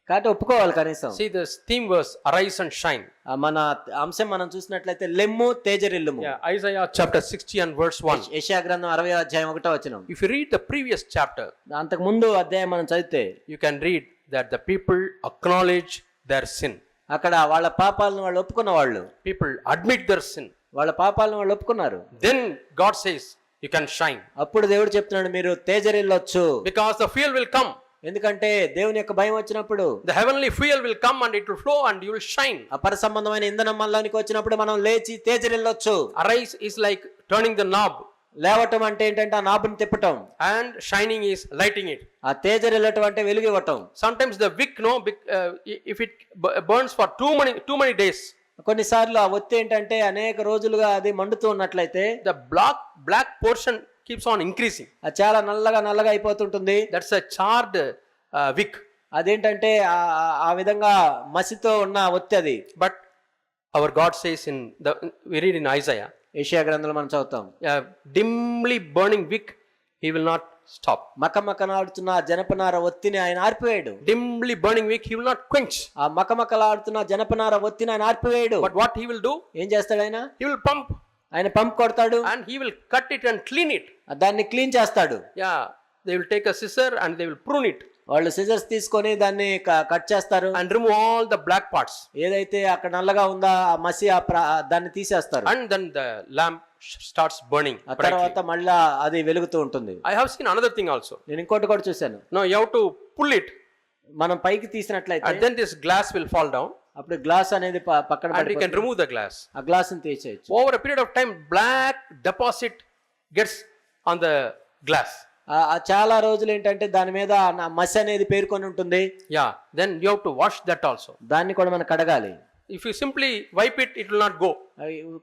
కాబట్టి ఒప్పుకోవాలి కనీసం. See, this theme was arise and shine. మన అంశం మనం చూసినట్లయితే లెమ్ము తేజరిల్లుము. Yeah, Isaiah chapter 60 and verse 1. యెషయా గ్రంథం 60వ అధ్యాయం 1వ వచనం. If you read the previous chapter, అంతకు ముందు అధ్యాయం మనం చదివితే you can read that the people acknowledge their sin. అక్కడ వాళ్ళ పాపాలను వాళ్ళు ఒప్పుకున్న వాళ్ళు, People admit their sin. వాళ్ళ పాపాలను వాళ్ళు ఒప్పుకున్నారు. Then God says, you can shine. అప్పుడు దేవుడు చెప్తున్నాడు మీరు తేజరిల్లొచ్చు. Because the fuel will come. ఎందుకంటే దేవుని యొక్క భయం వచ్చినప్పుడు The heavenly fuel will come and it will flow and you will shine. అపర సంబంధమైన ఇంధనం మనలోనికి వచ్చినప్పుడు మనం లేచి తేజరిల్లొచ్చు. Arise is like turning the knob లేవటం అంటే ఏంటంటే ఆ నాబుని తిప్పటం, and shining is lighting it. ఆ తేజరిల్లటం అంటే వెలుగు ఇవ్వటం. Sometimes the wick, if it burns for too many days, కొన్నిసార్లు ఆ ఒత్తి ఏంటంటే అనేక రోజులుగా అది మండుతూ ఉన్నట్లయితే the black portion keeps on increasing. అది చాలా నల్లగా అయిపోతుంటుంది. That's a charred wick. అదేంటంటే ఆ విధంగా మసితో ఉన్న ఒత్తి అది. But our God says we read in Isaiah, యెషయా గ్రంథంలో మనం చదువుతాం, a dimly burning wick he will not stop. మకమకలాడుతున్న జనపనార ఒత్తిని ఆయన ఆర్పివేయడు. Dimly burning wick he will not quench. ఆ మకమకలాడుతున్న జనపనార ఒత్తిని ఆయన ఆర్పివేయడు. But what he will do? ఏం చేస్తాడు ఆయన? He will pump ఆయన పంప్ కొడతాడు and he will cut it and clean it. దాన్ని క్లీన్ చేస్తాడు. Yeah, they will take a scissor and they will prune it వాళ్ళు సిజర్స్ తీసుకొని దాన్ని కట్ చేస్తారు and remove all the black parts. ఏదైతే అక్కడ నల్లగా ఉందో ఆ మసి దాన్ని తీసేస్తారు. And then the lamp starts burning. ఆ తర్వాత మళ్ళా అది వెలుగుతూ ఉంటుంది. I have seen another thing also. నేను ఇంకోటి కూడా చూశాను. Now you have to pull it మనం పైకి తీసినట్లయితే and then this glass will fall down అప్పుడు గ్లాస్ అనేది పక్కన and you can remove the glass. ఆ గ్లాస్ ని తీసేయచ్చు. Over a period of time black deposit gets on the glass. చాలా రోజులు ఏంటంటే దాని మీద మసి అనేది పేరుకొని ఉంటుంది. Yeah, then you have to wash that also. దాన్ని కూడా మనం కడగాలి. If you simply wipe it, it will not go.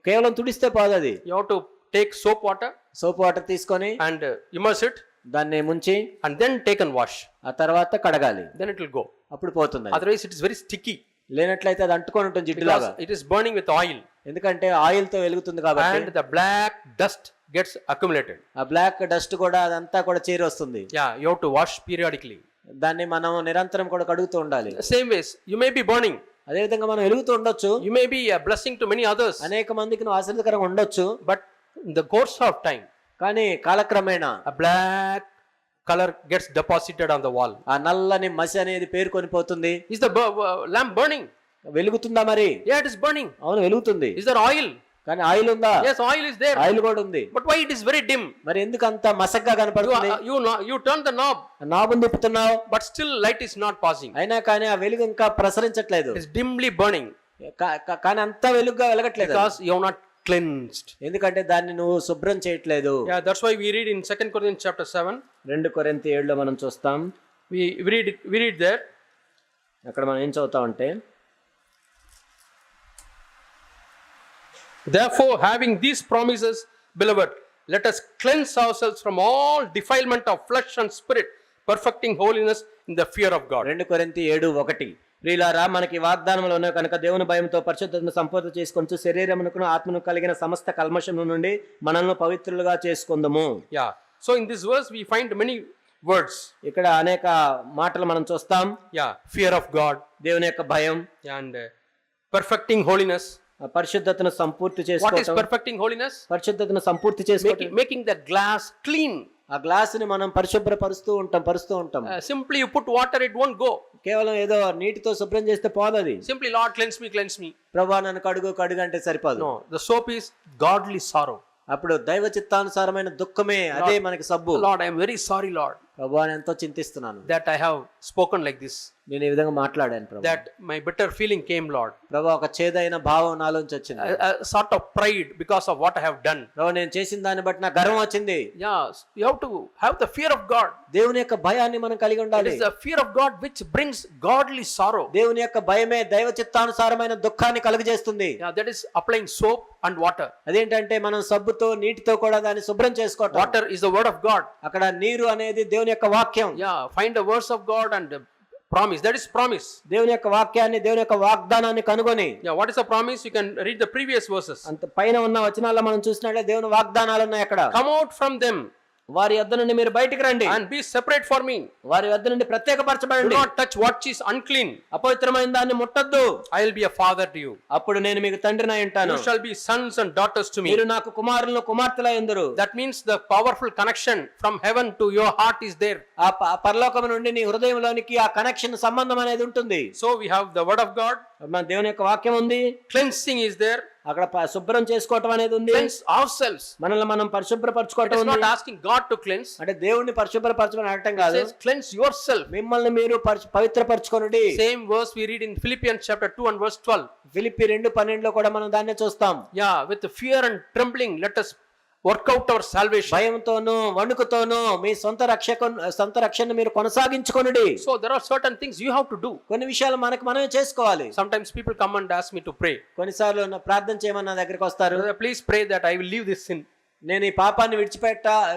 కేవలం తుడిస్తే పోదు అది. You have to take soap water, soap water తీసుకొని and immerse it దాన్ని ముంచి and then take and wash. ఆ తర్వాత కడగాలి. Then it will go. అప్పుడు పోతుంది. Otherwise it is very sticky. లేనట్లయితే అది అంటుకొని ఉంటుంది జిడ్డులాగా. Because it is burning with oil. ఎందుకంటే ఆయిల్ తో వెలుగుతుంది కాబట్టి. And the black dust gets accumulated. ఆ బ్లాక్ డస్ట్ కూడా అదంతా కూడా చేరి వస్తుంది. Yeah, you have to wash periodically. దాన్ని మనం నిరంతరం కూడా కడుగుతూ ఉండాలి. Same ways, you may be burning. అదే విధంగా మనం వెలుగుతూ ఉండొచ్చు. You may be a blessing to many others. అనేక మందికి నువ్వు ఆశీర్వాదకరంగా ఉండొచ్చు. But in the course of time, కానీ కాలక్రమేణా a black color gets deposited on the wall. ఆ నల్లని మసి అనేది పేరుకొని పోతుంది. Is the lamp burning? వెలుగుతుందా మరి? Yeah, it is burning. అవును వెలుగుతుంది. Is there oil? కానీ ఆయిల్ ఉందా? Yes, oil is there. Oil కూడా ఉంది. But why it is very dim? మరి ఎందుకు అంత మసగ్గా కనపడుతుంది? You turn the knob, నాబుని తిప్పుతున్నావు, but still light is not passing. అయినా కానీ ఆ వెలుగు ఇంకా ప్రసరించట్లేదు. It is dimly burning. కానీ అంత వెలుగుగా వెలగట్లేదు. Because you have not cleansed. ఎందుకంటే దాన్ని నువ్వు శుభ్రం చేయట్లేదు. Yeah, that's why we read in 2 Corinthians chapter 7. 2 కొరింథీ 7లో మనం చూస్తాం. We read there. అక్కడ మనం ఏం చదువుతామంటే, Therefore, having these promises, beloved, let us cleanse ourselves from all defilement of flesh and spirit, perfecting holiness in the fear of God. 2 కొరింథీ 7:1 ప్రియులారా మనకి వాగ్దానములు ఉన్నాయి కనుక దేవుని భయంతో పరిశుద్ధతను సంపూర్ణ చేసుకొనుచు శరీరమునకును ఆత్మను కలిగిన సమస్త కల్మషము నుండి మనల్ని పవిత్రులుగా చేసుకొందుము. Yeah. So in this verse we find many words. ఇక్కడ అనేక మాటలు మనం చూస్తాం. Yeah, fear of God, దేవుని యొక్క భయం, and perfecting holiness. పరిశుద్ధతను సంపూర్తి What is చేసుకోవడం. perfecting holiness? పరిశుద్ధతను సంపూర్తి చేసుకోవడం. Making the glass clean. ఆ గ్లాసుని మనం పరిశుభ్రపరుస్తూ ఉంటాం. Simply you put water, it won't go. కేవలం ఏదో నీటితో శుభ్రం చేస్తే పోదది. Simply, Lord, cleanse me. ప్రభువా నన్ను కడుగు అంటే సరిపోదు. No, the soap is godly sorrow. అప్పుడు దైవ చిత్తానుసారమైన దుఃఖమే అదే మనకి సబ్బు. Lord, I am very sorry, Lord. ప్రభువా నేను ఎంతో చింతిస్తున్నాను, that I have spoken like this, నేను ఈ విధంగా మాట్లాడాను ప్రభు. that my bitter feeling came, Lord. ప్రభు ఒక చేదైన భావం నాలోంచి వచ్చింది. A sort of pride because of what I have done. ప్రభు నేను చేసిన దాన్ని బట్టి నాకు గర్వం వచ్చింది. Yeah, you have to have the fear of God. దేవుని యొక్క భయాన్ని మనం కలిగి It ఉండాలి. is the fear of God which brings godly sorrow. దేవుని యొక్క భయమే దైవ చిత్తానుసారమైన దుఃఖాన్ని కలుగజేస్తుంది. Yeah, that is applying soap and water. అదేంటంటే మనం సబ్బుతో నీటితో కూడా దాన్ని శుభ్రం చేసుకోవటం. Water is the word of God. అక్కడ నీరు అనేది దేవుని యొక్క వాక్యం. Yeah, find the words of God and promise. That is promise. దేవుని యొక్క వాక్యాన్ని, దేవుని యొక్క వాగ్దానాన్ని కనుగొని. Yeah, what is the promise? You can read the previous verses. అంత పైన ఉన్న వచనాల్లో మనం చూసినట్లే దేవుని వాగ్దానాలు ఉన్నాయి అక్కడ. Come out from them వారి యొద్ద నుండి మీరు బయటికి రండి, and be separate for me. వారి యొద్ద నుండి Do ప్రత్యేకపరచబడండి, not touch what is unclean. అపవిత్రమైన దాన్ని ముట్టద్దు, I will be a father to you. అప్పుడు నేను మీకు తండ్రినై ఉంటాను, You shall be sons and daughters to me. మీరు నాకు కుమారులను కుమార్తెలై ఉందురు. That means the powerful connection from heaven to your heart is there. ఆ పరలోకం నుండి నీ హృదయంలోనికి ఆ కనెక్షన్ సంబంధం అనేది ఉంటుంది. So we have the word of God. మన దేవుని యొక్క వాక్యం ఉంది, Cleansing is there. అక్కడ శుభ్రం చేసుకోవటం అనేది ఉంది, Cleanse ourselves. మనల్ని మనం It పరిశుభ్రపరచుకోవటం is ఉంది. not asking God to cleanse. అంటే దేవుణ్ణి పరిశుభ్రపరచమని అనటం It కాదు, says cleanse yourself. మిమ్మల్ని మీరు పవిత్రపరచుకొనుడి. Same verse we read in Philippians chapter 2 and verse 12. Philippi 2:12 కూడా మనం దాన్నే చూస్తాం. Yeah, with fear and trembling let us work out our salvation. భయంతోనూ వణుకుతోనూ మీ సొంత రక్షణ మీరు కొనసాగించుకొనుడి. So there are certain things you have to do. కొన్ని విషయాలు మనమే చేసుకోవాలి. Sometimes people come and ask me to pray. కొన్నిసార్లు ప్రార్థన చేయమని నా దగ్గరికి వస్తారు, Brother, please pray that I will leave this sin. నేను ఈ పాపాన్ని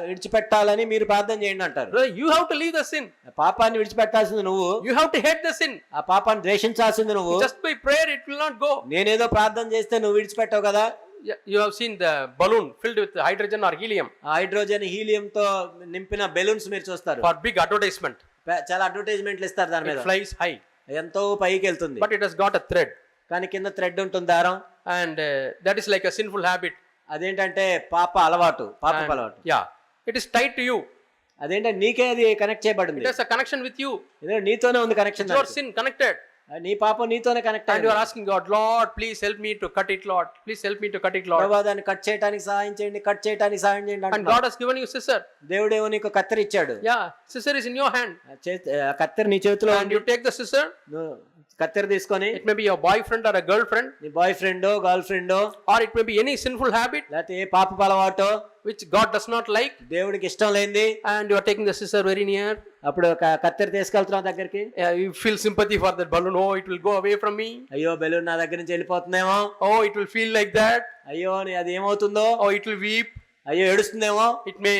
విడిచిపెట్టాలని మీరు ప్రార్థన చేయండి అంటారు. Brother, you have to leave the sin. పాపాన్ని విడిచిపెట్టాల్సింది నువ్వు, You have to hate the sin. ఆ పాపాన్ని ద్వేషించాల్సింది నువ్వు. Just by prayer it will not go. నేనేదో ప్రార్థన చేస్తే నువ్వు విడిచిపెట్టావు కదా. Yeah, you have seen the balloon filled with hydrogen or helium ఆ హైడ్రోజన్ హీలియం తో నింపిన బెలూన్స్ మీరు చూస్తారు, for big advertisement. చాలా అడ్వర్టైజ్మెంట్లు ఇస్తారు దాని It మీద, flies high, ఎంతో పైకి వెళ్తుంది, but it has got a thread, కానీ కింద థ్రెడ్ ఉంటుంది, దారం. and that is like a sinful habit. అదేంటంటే పాప అలవాటు. Yeah, it is tied to you. అదేంటే నీకే అది కనెక్ట్ చేయబడింది, It has a connection with you. నీతోనే ఉంది కనెక్షన్. Your sin connected, నీ పాపం నీతోనే కనెక్ట్ and you are అయింది. asking God, Lord, please help me to cut it, Lord. Please help me to cut it, Lord. ప్రభా దాన్ని కట్ చేయడానికి సహాయం చేయండి, కట్ చేయడానికి సహాయం చేయండి And అంటున్నావు. God has given you scissor. దేవుడేమో నీకు కత్తెర ఇచ్చాడు, Yeah, scissor is in your hand, కత్తెర నీ చేతిలో and ఉంది. you take the scissor. నువ్వు కత్తెర తీసుకొని It may be your boyfriend or a girlfriend, నీ బాయ్ ఫ్రెండో గర్ల్ ఫ్రెండో or it may be any sinful habit లేకపోతే ఏ పాప అలవాటో which God does not like, దేవుడికి ఇష్టం లేనిది, and you are taking the scissor very near. అప్పుడు కత్తెర తీసుకెళ్తున్నావు దగ్గరికి. You feel sympathy for that balloon. Oh, it will go away from me. అయ్యో బెలూన్ నా దగ్గర నుంచి వెళ్ళిపోతుందేమో, Oh, it will feel like that. అయ్యో అది ఏమవుతుందో, Oh, it will weep. అయ్యో ఏడుస్తుందేమో, It may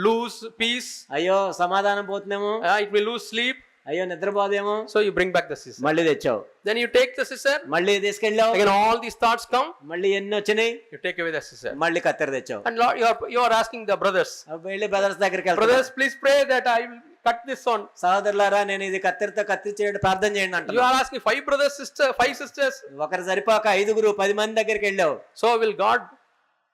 lose peace. అయ్యో సమాధానం పోతుందేమో, It may lose sleep. అయ్యో నిద్రపోదేమో. So you bring back the scissor. మళ్ళీ తెచ్చావు, Then you take the scissor. మళ్ళీ తీసుకెళ్ళావు, Again, all these thoughts come. మళ్ళీ ఎన్ని వచ్చినాయి, You take away the scissor. మళ్ళీ కత్తెర తెచ్చావు. And Lord, you are asking the brothers. అప్పుడు వెళ్ళి బ్రదర్స్ దగ్గరికి వెళ్తావు, Brothers, please pray that I will cut this on. సహోదరులారా నేను ఇది కత్తెరతో కత్తిరించేయండి ప్రార్థన చేయండి You అంటున్నావు. are asking 5 brothers, five sisters. ఒకరు సరిపోక 5 మంది దగ్గరికి వెళ్ళావు. So will God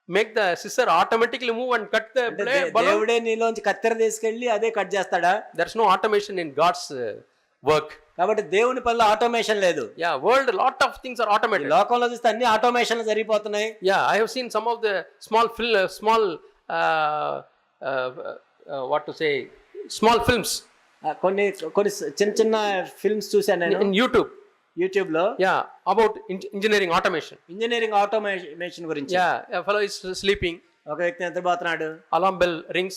make the scissor automatically move and cut the అంటే balloon? దేవుడే నీలోంచి కత్తెర తీసుకెళ్లి అదే కట్ చేస్తాడా? There's no automation in God's work. కాబట్టి దేవుని పనిలో ఆటోమేషన్ లేదు. Yeah, world, a lot of things are ఈ automated. లోకంలో చూస్తే అన్ని ఆటోమేషన్లు జరిగిపోతున్నాయి. Yeah, I have seen some of the small films కొన్ని చిన్న చిన్న ఫిల్మ్స్ చూశాను నేను in YouTube. యూట్యూబ్ లో. Yeah, about engineering automation. Engineering automation గురించి. Yeah, a fellow is sleeping. ఒక వ్యక్తి నిద్రపోతున్నాడు, Alarm bell rings,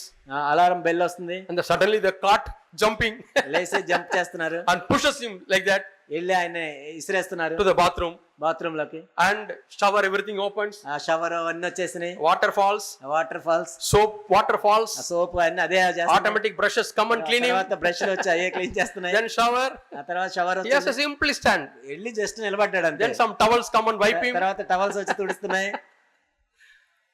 alarm bell వస్తుంది, and suddenly the cart jumping లేసి జంప్ చేస్తున్నారు, and pushes him like that వెళ్ళి ఆయన ఇసిరేస్తున్నారు to the bathroom, బాత్రూమ్ లోకి. and shower, everything opens, ఆ షవర్ అవన్నీ వచ్చేసినాయి, water falls, water falls, soap, water falls, soap అన్ని అదే చేస్తున్నాయి. automatic brushes come and clean him, తర్వాత బ్రష్ వచ్చి అయ్యే క్లీన్ చేస్తున్నాయి. then shower. ఆ తర్వాత shower He has to simply stand. వెళ్ళి జస్ట్ నిలబడ్డాడు అంతే. Then some towels come and wipe him. తర్వాత టవల్స్ వచ్చి తుడుస్తున్నాయి.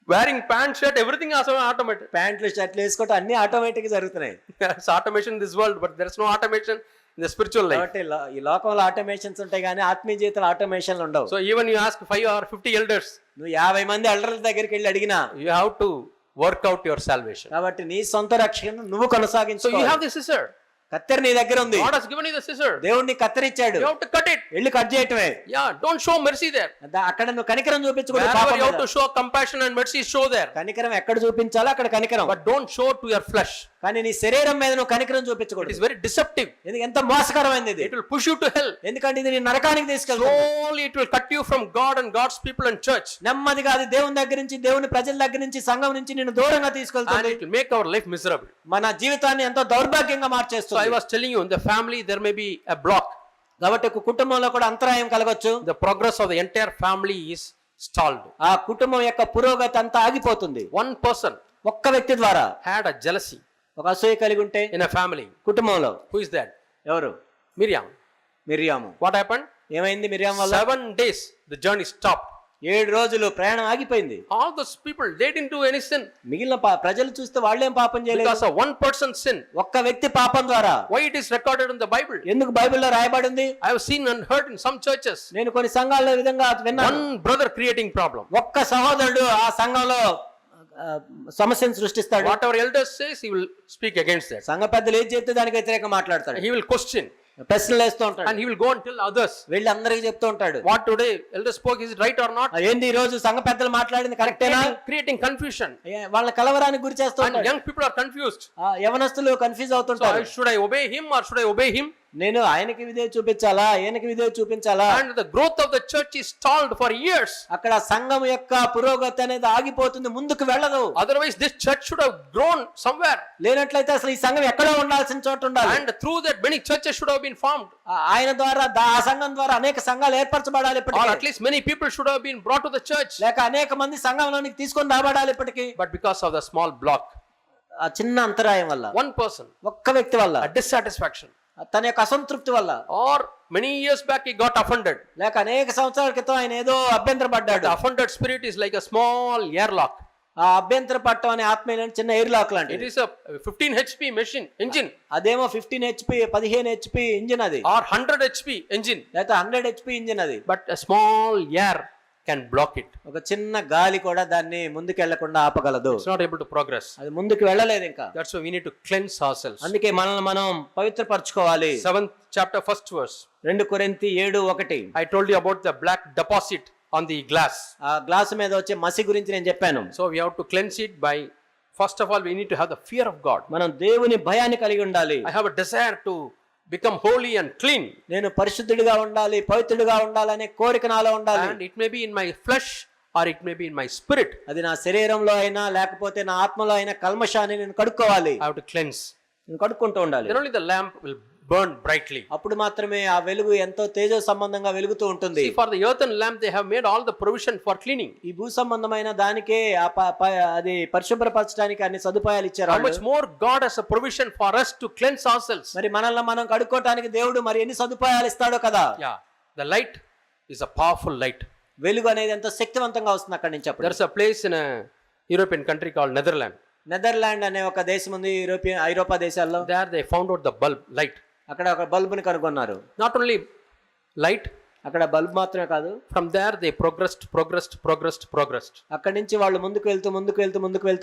Wearing pant, shirt, everything is automated. ప్యాంట్లు షర్ట్లు వేసుకోవటం అన్ని ఆటోమేటిక్ జరుగుతున్నాయి. There's automation in this world, but there's no automation in the spiritual life. కాబట్టి ఈ లోకంలో ఆటోమేషన్స్ ఉంటాయి కానీ ఆత్మీయ జీవితంలో ఆటోమేషన్లు ఉండవు. So even you ask 5 or 50 elders, నువ్వు 50 మంది ఎల్డర్ల దగ్గరికి వెళ్ళి అడిగినా you have to work out your salvation. కాబట్టి నీ సొంత రక్షణ నువ్వు So కొనసాగించు. you have the scissor. కత్తెర నీ దగ్గర ఉంది, God has given you the scissor. దేవుడిని కత్తెరిచ్చాడు, You have to cut it. వెళ్ళి కట్ చేయటమే. Yeah, don't show mercy there. అక్కడ నువ్వు కనికరం చూపించకూడదు. Wherever పాపం you have మీద. to show compassion and mercy, show there. కనికరం ఎక్కడ చూపించాలో అక్కడ కనికరం, But don't show to your flesh. కానీ నీ శరీరం మీద నువ్వు కనికరం It చూపించకూడదు. is very deceptive. ఎందుకు ఎంత మోసకరమైనది ఇది. It will push you to hell. ఎందుకంటే ఇది నీ నరకానికి తీసుకెళ్తుంది. Slowly it will cut you from God and God's people and church. నెమ్మదిగా అది దేవుని దగ్గర నుంచి, దేవుని ప్రజల దగ్గర నుంచి, సంఘం నుంచి నిన్ను దూరంగా And తీసుకెళ్తుంది. it will make our life miserable. మన జీవితాన్ని ఎంతో దౌర్భాగ్యంగా So I మార్చేస్తుంది. was telling you, in the family there may be a block. కాబట్టి ఒక కుటుంబంలో కూడా అంతరాయం కలగొచ్చు. The progress of the entire family is stalled. ఆ కుటుంబం యొక్క పురోగతి అంతా ఆగిపోతుంది. One person ఒక్క వ్యక్తి ద్వారా had a jealousy ఒక అసూయ కలిగి ఉంటే in a family. కుటుంబంలో, Who is that? ఎవరు? Miriam. మిర్యాము. What happened? ఏమైంది మిర్యాం వల్ల? 7 days the journey stopped. 7 రోజులు ప్రయాణం ఆగిపోయింది. All those people, they didn't do any sin. మిగిలిన ప్రజలు చూస్తే వాళ్ళేం పాపం చేయలేదు. Because of one person's sin. ఒక్క వ్యక్తి పాపం ద్వారా. Why it is recorded in the Bible? ఎందుకు బైబిల్లో రాయబడింది? I have seen and heard in some churches. నేను కొన్ని సంఘాల్లో ఈ విధంగా విన్నాను. One brother creating problem. ఒక్క సహోదరుడు ఆ సంఘంలో సమస్యను సృష్టిస్తాడు. Whatever elders says, he will speak against that. సంఘ పెద్దలు ఏది చెప్తే దానికి వ్యతిరేకంగా మాట్లాడతాడు. He will question. ప్రశ్నలు వేస్తూ ఉంటాడు. And he will go and tell others. వెళ్ళి అందరికి చెప్తూ ఉంటాడు. What today elder spoke, is it right or not? ఏంది ఈ రోజు సంఘ పెద్దలు మాట్లాడింది కరెక్టేనా? Creating confusion. వాళ్ళ కలవరానికి గురి చేస్తూ And ఉంటాడు. young people are confused. యవనస్తులు కన్ఫ్యూజ్ So అవుతుంటారు. should I obey him or should I obey him? నేను ఆయనకి విధేయ చూపించాలా, ఈయనకి విధేయ చూపించాలా? And the growth of the church is stalled for years. అక్కడ సంఘం యొక్క పురోగతి అనేది ఆగిపోతుంది, ముందుకు వెళ్ళదు. Otherwise this church should have grown somewhere. లేనట్లయితే అసలు ఈ సంఘం ఎక్కడో ఉండాల్సిన చోట ఉండాలి. And through that many churches should have been formed. ఆయన ద్వారా ఆ సంఘం ద్వారా అనేక సంఘాలు ఏర్పరచబడాలి Or ఇప్పటికీ. at least many people should have been brought to the church. లేక అనేక మంది సంఘంలోనికి తీసుకొని రాబడాలి ఇప్పటికీ. But because of the small block, ఆ చిన్న అంతరాయం వల్ల, one person, ఒక్క వ్యక్తి వల్ల, a dissatisfaction, తన యొక్క అసంతృప్తి వల్ల, or many years back he got offended. లేక అనేక సంవత్సరాల క్రితం ఆయన ఏదో అభ్యంతరపడ్డాడు. The offended spirit is like a small airlock. ఆ అభ్యంతర పట్టం అనే ఆత్మీయ చిన్న ఎయిర్ లాక్ It లాంటిది. is a 15 HP engine అదేమో 15 HP 15 HP ఇంజిన్ అది, or 100 HP engine. లేకపోతే 100 HP ఇంజిన్ అది. But a small air can block it. ఒక చిన్న గాలి కూడా దాన్ని ముందుకు వెళ్లకుండా ఆపగలదు. It's not able to progress. అది ముందుకు వెళ్ళలేదు ఇంకా. That's why we need to cleanse ourselves. అందుకే మనల్ని మనం పవిత్రపరచుకోవాలి. 7th chapter 1st verse. 2 కొరింథీ 7:1. I told you about the black deposit on the glass. ఆ గ్లాసు మీద వచ్చే మసి గురించి నేను చెప్పాను. So we have to cleanse it by, first of all, we need to have the fear of God. మనం దేవుని భయాన్ని కలిగి ఉండాలి. I have a desire to become holy and clean. నేను పరిశుద్ధుడిగా ఉండాలి, పవిత్రుడిగా ఉండాలనే కోరిక నాలో ఉండాలి. And it may be in my flesh or it may be in my spirit. అది నా శరీరంలో అయినా లేకపోతే నా ఆత్మలో అయినా కల్మషాన్ని నేను కడుక్కోవాలి. I have to cleanse. నేను కడుక్కుంటూ ఉండాలి. Then only the lamp will burn brightly. అప్పుడు మాత్రమే ఆ వెలుగు ఎంతో తేజ సంబంధంగా వెలుగుతూ ఉంటుంది. See, for the earthen lamp they have made all the provision for cleaning. ఈ భూ సంబంధమైన దానికే అది పరిశుభ్రపరచడానికి అన్ని సదుపాయాలు ఇచ్చారు. How much more God has a provision for us to cleanse ourselves. మరి మనల్ని మనం కడుక్కోవటానికి దేవుడు మరి ఎన్ని సదుపాయాలు ఇస్తాడో కదా. Yeah, the light is a powerful light. వెలుగు అనేది ఎంతో శక్తివంతంగా వస్తుంది అక్కడి నుంచి. అప్పుడు There's a place in a European country called Netherlands. Netherland అనే ఒక దేశం ఉంది ఐరోపా దేశాల్లో. There they found out the bulb light. అక్కడ ఒక బల్బుని కనుగొన్నారు. Not only light, అక్కడ బల్బ్ మాత్రమే కాదు, from there they progressed. అక్కడి నుంచి వాళ్ళు ముందుకు వెళ్తూ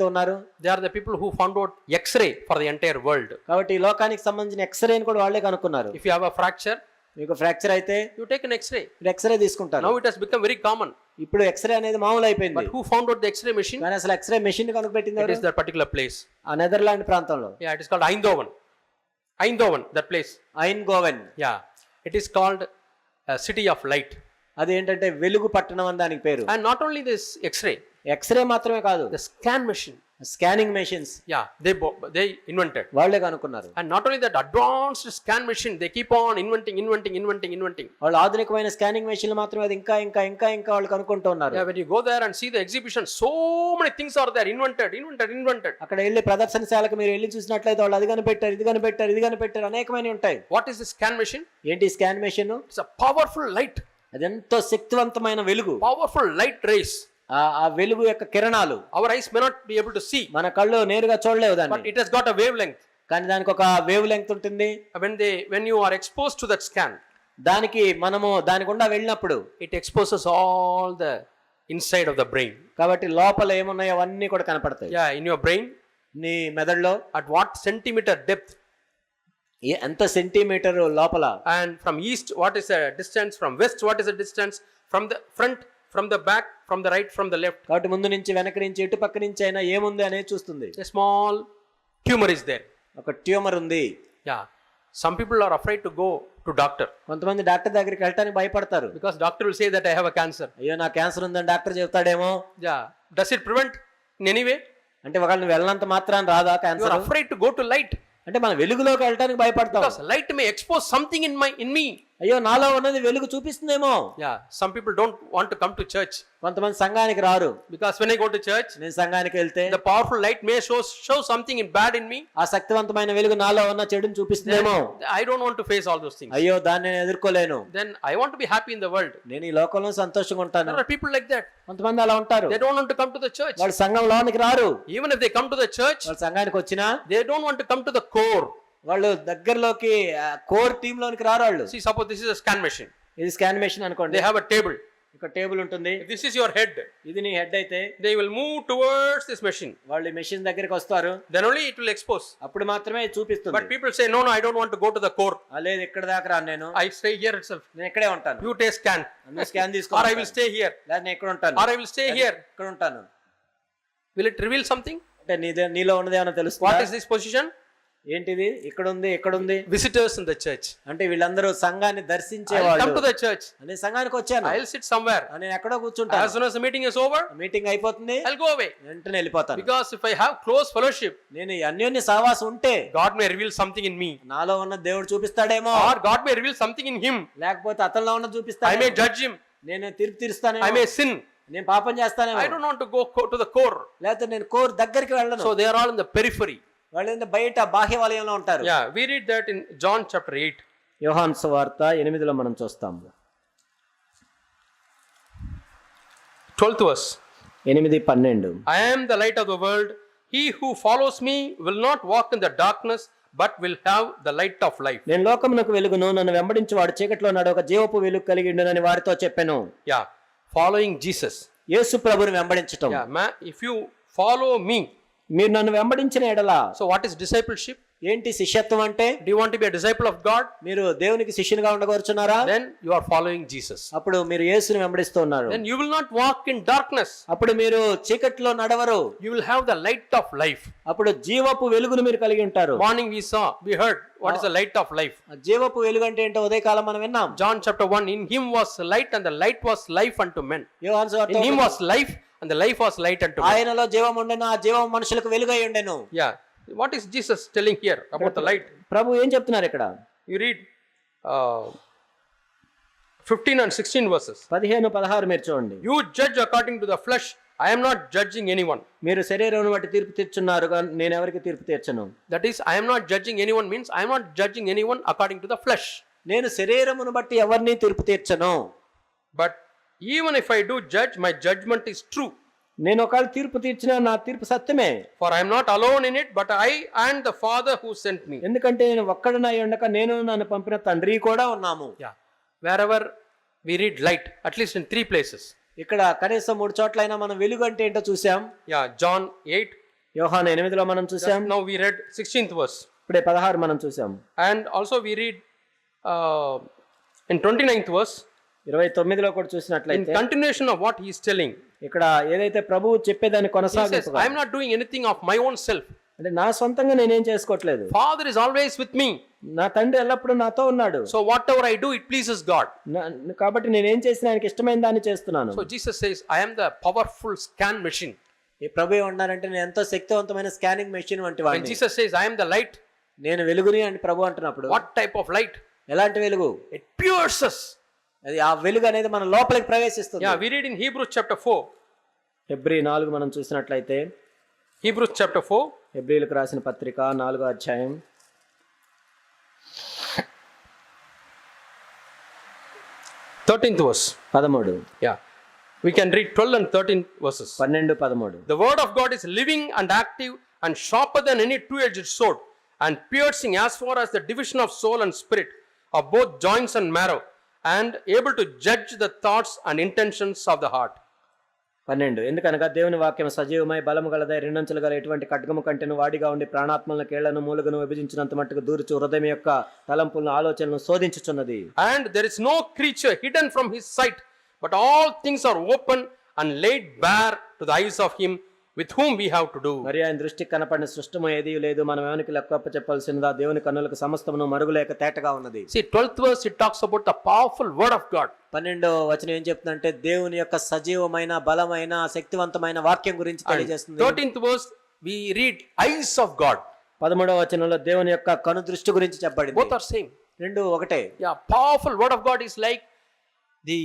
ఉన్నారు. They are the people who found out X-ray for the entire world. కాబట్టి ఈ లోకానికి సంబంధించిన ఎక్స్రేని కూడా వాళ్ళే కనుక్కున్నారు. If you have a fracture, మీకు ఫ్రాక్చర్ అయితే you take an X-ray. మీరు ఎక్స్రే తీసుకుంటారు. Now it has become very common. ఇప్పుడు ఎక్స్రే అనేది మామూలు అయిపోయింది. But who found out the X-ray machine? కానీ అసలు ఎక్స్రే మెషిన్ కనుగొట్టింది It ఎవరు? is that particular place. ఆ నెదర్లాండ్ ప్రాంతంలో. Yeah, it is called Eindhoven, that place. ఐన్గోవెన్. Yeah, it is called a city of light. అది ఏంటంటే వెలుగు పట్టణం అని దానికి పేరు. And not only this X-ray, x-ray మాత్రమే కాదు, the scan machine. Scanning machines Yeah, they invented. వాళ్ళే కనుక్కున్నారు. And not only that, advanced scan machine, they keep on inventing. వాళ్ళు ఆధునికమైన స్కానింగ్ మెషిన్లు మాత్రమే అది ఇంకా వాళ్ళు కనుక్కుంటూ ఉన్నారు. Yeah, when you go there and see the exhibition, so many things are there, invented. అక్కడ వెళ్ళి ప్రదర్శనశాలకు మీరు వెళ్ళి చూసినట్లయితే వాళ్ళు అది కనిపెట్టారు అనేకమైన ఉంటాయి. What is the scan machine? ఏంటి scan machine? It's a powerful light. అది ఎంతో శక్తివంతమైన వెలుగు. Powerful light rays. ఆ వెలుగు యొక్క కిరణాలు Our eyes may not be able to see, మన కళ్ళు నేరుగా చూడలేవు but దాన్ని. it has got a wavelength. కానీ దానికి ఒక వేవ్ లెంగ్త్ ఉంటుంది. When you are exposed to that scan, మనము దాని గుండా వెళ్ళినప్పుడు it exposes all the inside of the brain. కాబట్టి లోపల ఏమున్నాయో అవన్నీ కూడా కనపడతాయి. Yeah, in your brain, నీ మెదడులో at what centimeter depth ఎంత సెంటీమీటర్ లోపల, And from east, what is the distance? From west, what is the distance? From the front, from the back, from the right, from the left. కాబట్టి ముందు నుంచి వెనక నుంచి ఎటు పక్క నుంచి అయినా ఏముంది అనేది చూస్తుంది. A small tumor is there. ఒక ట్యూమర్ ఉంది. Yeah. Some people are afraid to go to doctor కొంతమంది డాక్టర్ దగ్గరికి వెళ్ళడానికి భయపడతారు. because doctor will say that I have a cancer. అయ్యో నా క్యాన్సర్ ఉందని doctor చెప్తాడేమో. Yeah. Does it prevent in any way? అంటే ఒకవేళ నువ్వు వెళ్ళనంత మాత్రాన్ని రాదా You cancer? are afraid to go to light అంటే మనం వెలుగులోకి వెళ్ళడానికి భయపడతాం. because light may expose something in me. అయ్యో నాలో ఉన్నది వెలుగు చూపిస్తుందేమో. Yeah. Some people don't want to come to church కొంతమంది సంఘానికి రారు. because when I go to church, నేను సంఘానికి వెళ్తే the powerful light may show something in bad in me. ఆ శక్తివంతమైన వెలుగు నాలో ఉన్న చెడుని చూపిస్తుందేమో. I don't want to face all those things. అయ్యో దాన్ని నేను ఎదుర్కోలేను. Then I want to be happy in the world. నేను ఈ లోకంలో సంతోషంగా ఉంటాను. There are people like that. కొంతమంది అలా ఉంటారు. They don't want to come to the church. వాళ్ళు సంఘంలోనికి రారు. Even if they come to the church, వాళ్ళు సంఘానికి వచ్చినా they don't want to come to the core. వాళ్ళు దగ్గరలోకి కోర్ టీమ్ లోనికి రారు వాళ్ళు. See, suppose this is a scan machine. ఇది స్కాన్ మెషిన్ అనుకోండి. They have a table. ఒక టేబుల్ ఉంటుంది. If this is your head, ఇది నీ హెడ్ అయితే they will move towards this machine. వాళ్ళు ఈ మెషిన్ దగ్గరికి వస్తారు. Then only it will expose. అప్పుడు మాత్రమే ఇది చూపిస్తుంది. But people say, no, I don't want to go to the core. లేదు ఇక్కడ దాకా రాను నేను. I stay here itself. నేను ఇక్కడే ఉంటాను. You take scan. నువ్వు స్కాన్ తీసుకో. Or I will stay here. లేదా నేను ఇక్కడ ఉంటాను. Or I will stay here. ఇక్కడ ఉంటాను. Will it reveal something? అంటే నీలో ఉన్నది ఏమైనా తెలుస్తుందా? What is this position? ఏంటిది? ఇక్కడ ఉంది, ఇక్కడ ఉంది. Visitors in the church. అంటే వీళ్ళందరూ సంఘాన్ని దర్శించే I'll వాళ్ళు. come to the church. నేను సంఘానికి వచ్చాను. I'll sit somewhere. నేను ఎక్కడో కూర్చుంటాను. As soon as the meeting is over, meeting అయిపోతుంది, I'll go away. వెంటనే వెళ్ళిపోతాను. Because if I have close fellowship, నేను ఈ అన్యోన్య సహవాసం ఉంటే God may reveal something in me. నాలో ఉన్న దేవుడు చూపిస్తాడేమో. Or God may reveal something in him. లేకపోతే అతనిలో ఉన్న I చూపిస్తాడు. may judge him. నేను తీర్పు తీరుస్తానేమో. I may sin. నేను పాపం చేస్తానేమో. I don't want to go to the core. లేకపోతే నేను కోర్ దగ్గరికి వెళ్ళను. So they are all in the periphery. వాళ్ళు బయట బాహ్య వలయంలో ఉంటారు. Yeah, we read that in John chapter 8. యోహాను సువార్త 8లో మనం చూస్తాము. 12th verse. 8:12. I am the light of the world. He who follows me will not walk in the darkness, but will have the light of life. నేను లోకమునకు వెలుగును, నన్ను వెంబడించి వాడు చీకట్లో నడవక జీవపు వెలుగు కలిగి ఉండునని వారితో చెప్పెను. Yeah, following Jesus. యేసు ప్రభువుని వెంబడించటం. Yeah, if you follow me. మీరు నన్ను వెంబడించిన ఎడల. So what is discipleship? ఏంటి శిష్యత్వం అంటే? Do you want to be a disciple of God? మీరు దేవునికి శిష్యునిగా ఉండగోరుచున్నారా? Then you are following Jesus. అప్పుడు మీరు యేసుని వెంబడిస్తూ ఉన్నారు. Then you will not walk in darkness. అప్పుడు మీరు చీకట్లో నడవరు. You will have the light of life. అప్పుడు జీవపు వెలుగును మీరు కలిగి ఉంటారు. Morning we heard what is the light of life. జీవపు వెలుగు అంటే ఏంటో ఉదయకాలం మనం విన్నాం. John chapter 1, in him was light and the light was life unto men. యోహాను సువార్త In him was life and the life was light unto men. ఆయనలో జీవం ఉండెను, ఆ జీవం మనుషులకు వెలుగై ఉండెను. Yeah. What is Jesus telling here about the light? ప్రభు ఏం చెప్తున్నారు ఇక్కడ? You read 15 and 16 verses. 15-16 మీరు చూడండి. You judge according to the flesh. I am not judging anyone. మీరు శరీరం బట్టి తీర్పు తీర్చున్నారు, నేను ఎవరికి తీర్పు తీర్చను. That is, I am not judging anyone means I am not judging anyone according to the flesh. నేను శరీరమును బట్టి ఎవరిని తీర్పు తీర్చను. But even if I do judge, my judgment is true. నేను ఒకవేళ తీర్పు తీర్చినా నా తీర్పు సత్యమే. For I am not alone in it, but I and the Father who sent me. ఎందుకంటే నేను ఒక్కడనై ఉండక నేను నన్ను పంపిన తండ్రి కూడా ఉన్నాము. Yeah. Wherever we read light, at least in 3 places. ఇక్కడ కనీసం 3 చోట్లైనా మనం వెలుగు అంటే ఏంటో చూసాం. Yeah, John 8. యోహాను 8లో మనం చూసాం. Now we read 16th verse. ఇప్పుడే 16 మనం చూసాం. And also we read in 29th verse. 29లో కూడా In చూసినట్లయితే continuation of what he is telling. ఇక్కడ ఏదైతే ప్రభువు చెప్పేదాన్ని He says, కొనసాగిస్తున్నారు. I am not doing anything of my own self. అంటే నా సొంతంగా నేనేం చేసుకోవట్లేదు. Father is always with me. నా తండ్రి ఎల్లప్పుడూ నాతో ఉన్నాడు. So whatever I do, it pleases God. కాబట్టి నేనేం చేసినా ఆయనకి ఇష్టమైన దాన్ని చేస్తున్నాను. So Jesus says, I am the powerful scan machine. ఈ ప్రభు ఏమంటున్నారంటే నేను ఎంతో శక్తివంతమైన స్కానింగ్ మెషిన్ వంటి When వాడిని. Jesus says, I am the light, నేను వెలుగుని అని ప్రభు అంటున్నప్పుడు what type of light? ఎలాంటి వెలుగు? It pierces. అది ఆ వెలుగు అనేది మన లోపలికి ప్రవేశిస్తుంది. Yeah, we read in Hebrews chapter 4. Hebrew 4 మనం చూసినట్లయితే Hebrews chapter 4. హెబ్రీలకు రాసిన పత్రిక 4వ అధ్యాయం 13th verse. 13. Yeah. We can read 12 and 13 verses. 12-13. The word of God is living and active and sharper than any two-edged sword and piercing as far as the division of soul and spirit, of both joints and marrow, and able to judge the thoughts and intentions of the heart. 12 ఎందుకనగా దేవుని వాక్యం సజీవమై బలము గలదై రెండంచులు గల ఎటువంటి ఖడ్గము కంటెను వాడిగా ఉండి ప్రాణాత్మలను కేళ్లను మూలుగను విభజించినంత మట్టుకు దూర్చు హృదయం యొక్క తలంపులను ఆలోచనలను శోధించుచున్నది. And there is no creature hidden from his sight, but all things are open and laid bare to the eyes of him with whom we have to do. మరి ఆయన దృష్టికి కనపడిన సృష్టము ఏదీ లేదు, మనం ఎవరికి లెక్కప్ప చెప్పాల్సినదా, దేవుని కన్నులకు సమస్తమును మరుగులేక తేటగా ఉన్నది. See, 12th verse, it talks about the powerful word of God. 12వ వచనం ఏం చెప్తుందంటే దేవుని యొక్క సజీవమైన బలమైన శక్తివంతమైన వాక్యం గురించి తెలియజేస్తుంది. 13th verse, we read eyes of God. 13వ వచనంలో దేవుని యొక్క కను దృష్టి గురించి చెప్పబడింది. Both are same. రెండు ఒకటే. Yeah, powerful word of God is like the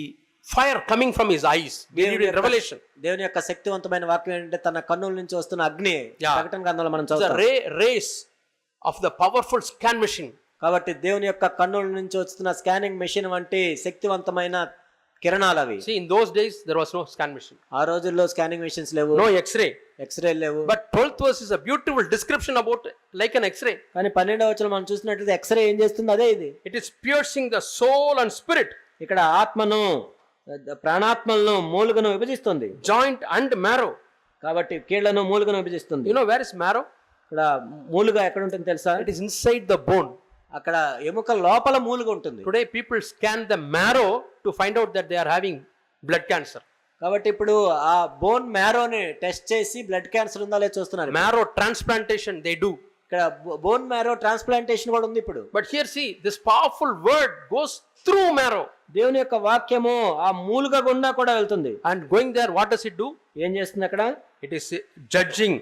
fire coming from his eyes. We read in Revelation. దేవుని యొక్క శక్తివంతమైన వాక్యం ఏంటంటే తన కన్నుల నుంచి వస్తున్న అగ్ని. Yeah. ప్రకటన గ్రంథంలో మనం The చదువుతాం. rays of the powerful scan machine. కాబట్టి దేవుని యొక్క కన్నుల నుంచి వస్తున్న స్కానింగ్ మెషిన్ వంటి శక్తివంతమైన కిరణాలు అవి. See, in those days there was no scan machine, ఆ రోజుల్లో స్కానింగ్ మెషిన్స్ లేవు, no X-ray. ఎక్స్రే లేవు. But 12th verse is a beautiful description about like an X-ray. కానీ 12వ వచనం మనం చూసినట్లయితే ఎక్స్రే ఏం చేస్తుంది అదే ఇది. It is piercing the soul and spirit, ఇక్కడ ఆత్మను ప్రాణాత్మలను మూలుగను విభజిస్తుంది. joint and marrow. కాబట్టి కీళ్లను మూలుగను విభజిస్తుంది. You know where is marrow? ఇక్కడ మూలుగా ఎక్కడ ఉంటుంది తెలుసా? It is inside the bone. అక్కడ ఎముక లోపల మూలుగా ఉంటుంది. Today people scan the marrow to find out that they are having blood cancer. కాబట్టి ఇప్పుడు ఆ బోన్ మ్యారోని టెస్ట్ చేసి బ్లడ్ క్యాన్సర్ ఉందా లేదా చూస్తున్నారు. Marrow transplantation they do. ఇక్కడ బోన్ మ్యారో ట్రాన్స్ప్లాంటేషన్ కూడా ఉంది ఇప్పుడు. But here see, this powerful word goes through marrow. దేవుని యొక్క వాక్యము ఆ మూలుగ గుండా కూడా వెళ్తుంది. And going there, what does it do? ఏం చేస్తుంది అక్కడ? It is judging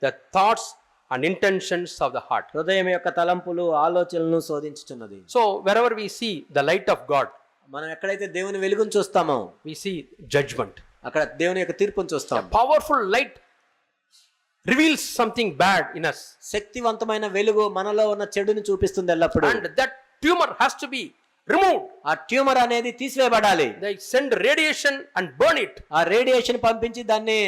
the thoughts and intentions of the heart. హృదయం యొక్క తలంపులు ఆలోచనలను శోధించుచున్నది. So wherever we see the light of God, మనం ఎక్కడైతే దేవుని వెలుగును చూస్తామో we see judgment. అక్కడ దేవుని యొక్క తీర్పును చూస్తాం. A powerful light reveals something bad in us, శక్తివంతమైన వెలుగు మనలో ఉన్న చెడుని చూపిస్తుంది ఎల్లప్పుడూ. and that tumor has to be removed. ఆ ట్యూమర్ అనేది తీసివేయబడాలి. They send radiation and burn it, ఆ రేడియేషన్ పంపించి దాన్ని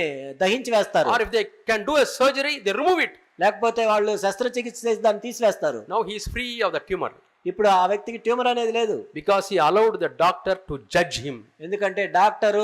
దహించి వేస్తారు. or if they can do a surgery, they remove it. లేకపోతే వాళ్ళు శస్త్రచికిత్స చేసి దాన్ని తీసివేస్తారు. Now he is free of the tumor ఇప్పుడు ఆ వ్యక్తికి ట్యూమర్ అనేది లేదు. because he allowed the doctor to judge him. ఎందుకంటే డాక్టరు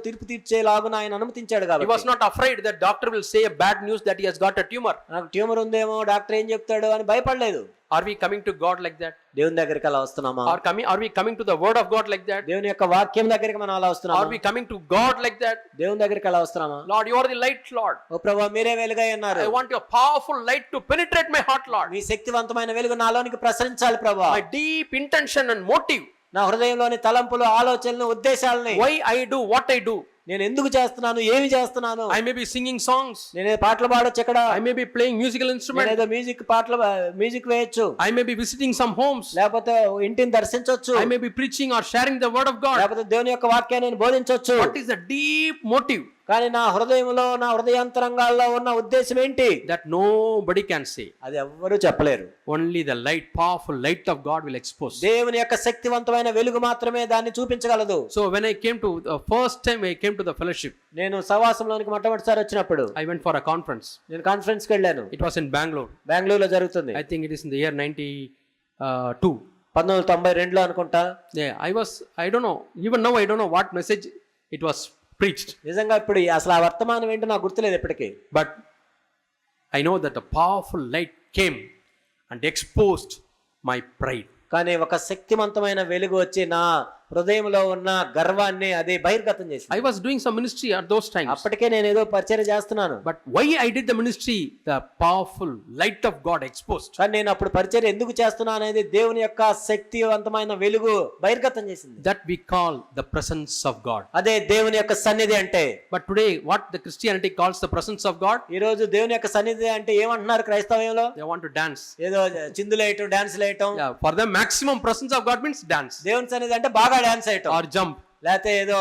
తీర్పు తీర్చేలాగున ఆయన అనుమతించాడు He కాబట్టి. was not afraid that doctor will say a bad news that he has got a tumor. నాకు ట్యూమర్ ఉందేమో డాక్టర్ ఏం చెప్తాడు అని భయపడలేదు. Are we coming to God like that? దేవుని దగ్గరికి అలా వస్తున్నామా? Are we coming to the word of God like that? దేవుని యొక్క వాక్యం దగ్గరికి మనం అలా Are వస్తున్నామా? we coming to God like that? దేవుని దగ్గరికి అలా వస్తున్నామా? Lord, you are the light, Lord. ఓ ప్రభువా మీరే వెలుగై ఉన్నారు. I want your powerful light to penetrate my heart, Lord. మీ శక్తివంతమైన వెలుగు నాలోనికి ప్రసరించాలి ప్రభువా. My deep intention and motive, నా హృదయంలోని తలంపులు ఆలోచనలు ఉద్దేశాలని why I do what I do. నేను ఎందుకు చేస్తున్నాను ఏమి చేస్తున్నాను. I may be singing songs, నేనే పాటలు పాడొచ్చు ఇక్కడ. I may be playing musical instruments, నేనేదో మ్యూజిక్ వేయొచ్చు. I may be visiting some homes, లేకపోతే ఇంటిని దర్శించొచ్చు. I may be preaching or sharing the word of God. లేకపోతే దేవుని యొక్క వాక్యాన్ని నేను బోధించొచ్చు. What is the deep motive కానీ నా హృదయంలో నా హృదయాంతరంగాల్లో ఉన్న ఉద్దేశం ఏంటి? that nobody can say? అది ఎవ్వరూ చెప్పలేరు. Only the light, powerful light of God will expose. దేవుని యొక్క శక్తివంతమైన వెలుగు మాత్రమే దాన్ని చూపించగలదు. So when I came to the first time I came to the fellowship, నేను సహవాసంలోనికి మొట్టమొదటిసారి వచ్చినప్పుడు I went for a conference. నేను కాన్ఫరెన్స్ కి వెళ్ళాను. It was in Bangalore. బెంగళూరులో జరుగుతుంది. I think it is in the year 92. 1992లో అనుకుంటా. Yeah, I don't know, even now I don't know what message it was preached. నిజంగా ఇప్పుడు అసలు ఆ వర్తమానం ఏంటో నాకు గుర్తులేదు ఎప్పటికీ. But I know that a powerful light came and exposed my pride. కానీ ఒక శక్తివంతమైన వెలుగు వచ్చి నా హృదయంలో ఉన్న గర్వాన్ని అది బహిర్గతం చేసింది. I was doing some ministry at those times. అప్పటికే నేను ఏదో పరిచర్య చేస్తున్నాను. But why I did the ministry, the powerful light of God exposed. కానీ నేను అప్పుడు పరిచర్య ఎందుకు చేస్తున్నా అనేది దేవుని యొక్క శక్తివంతమైన వెలుగు బహిర్గతం చేసింది. That we call the presence of God. అదే దేవుని యొక్క సన్నిధి అంటే. But today what the Christianity calls the presence of God? ఈ రోజు దేవుని యొక్క సన్నిధి అంటే ఏమంటున్నారు క్రైస్తవంలో? They want to dance. ఏదో చిందులేయటం dance లేయటం. Yeah, for them maximum presence of God means dance. దేవుని సన్నిధి అంటే బాగా డాన్స్ చేయటం Or jump. లేకపోతే ఏదో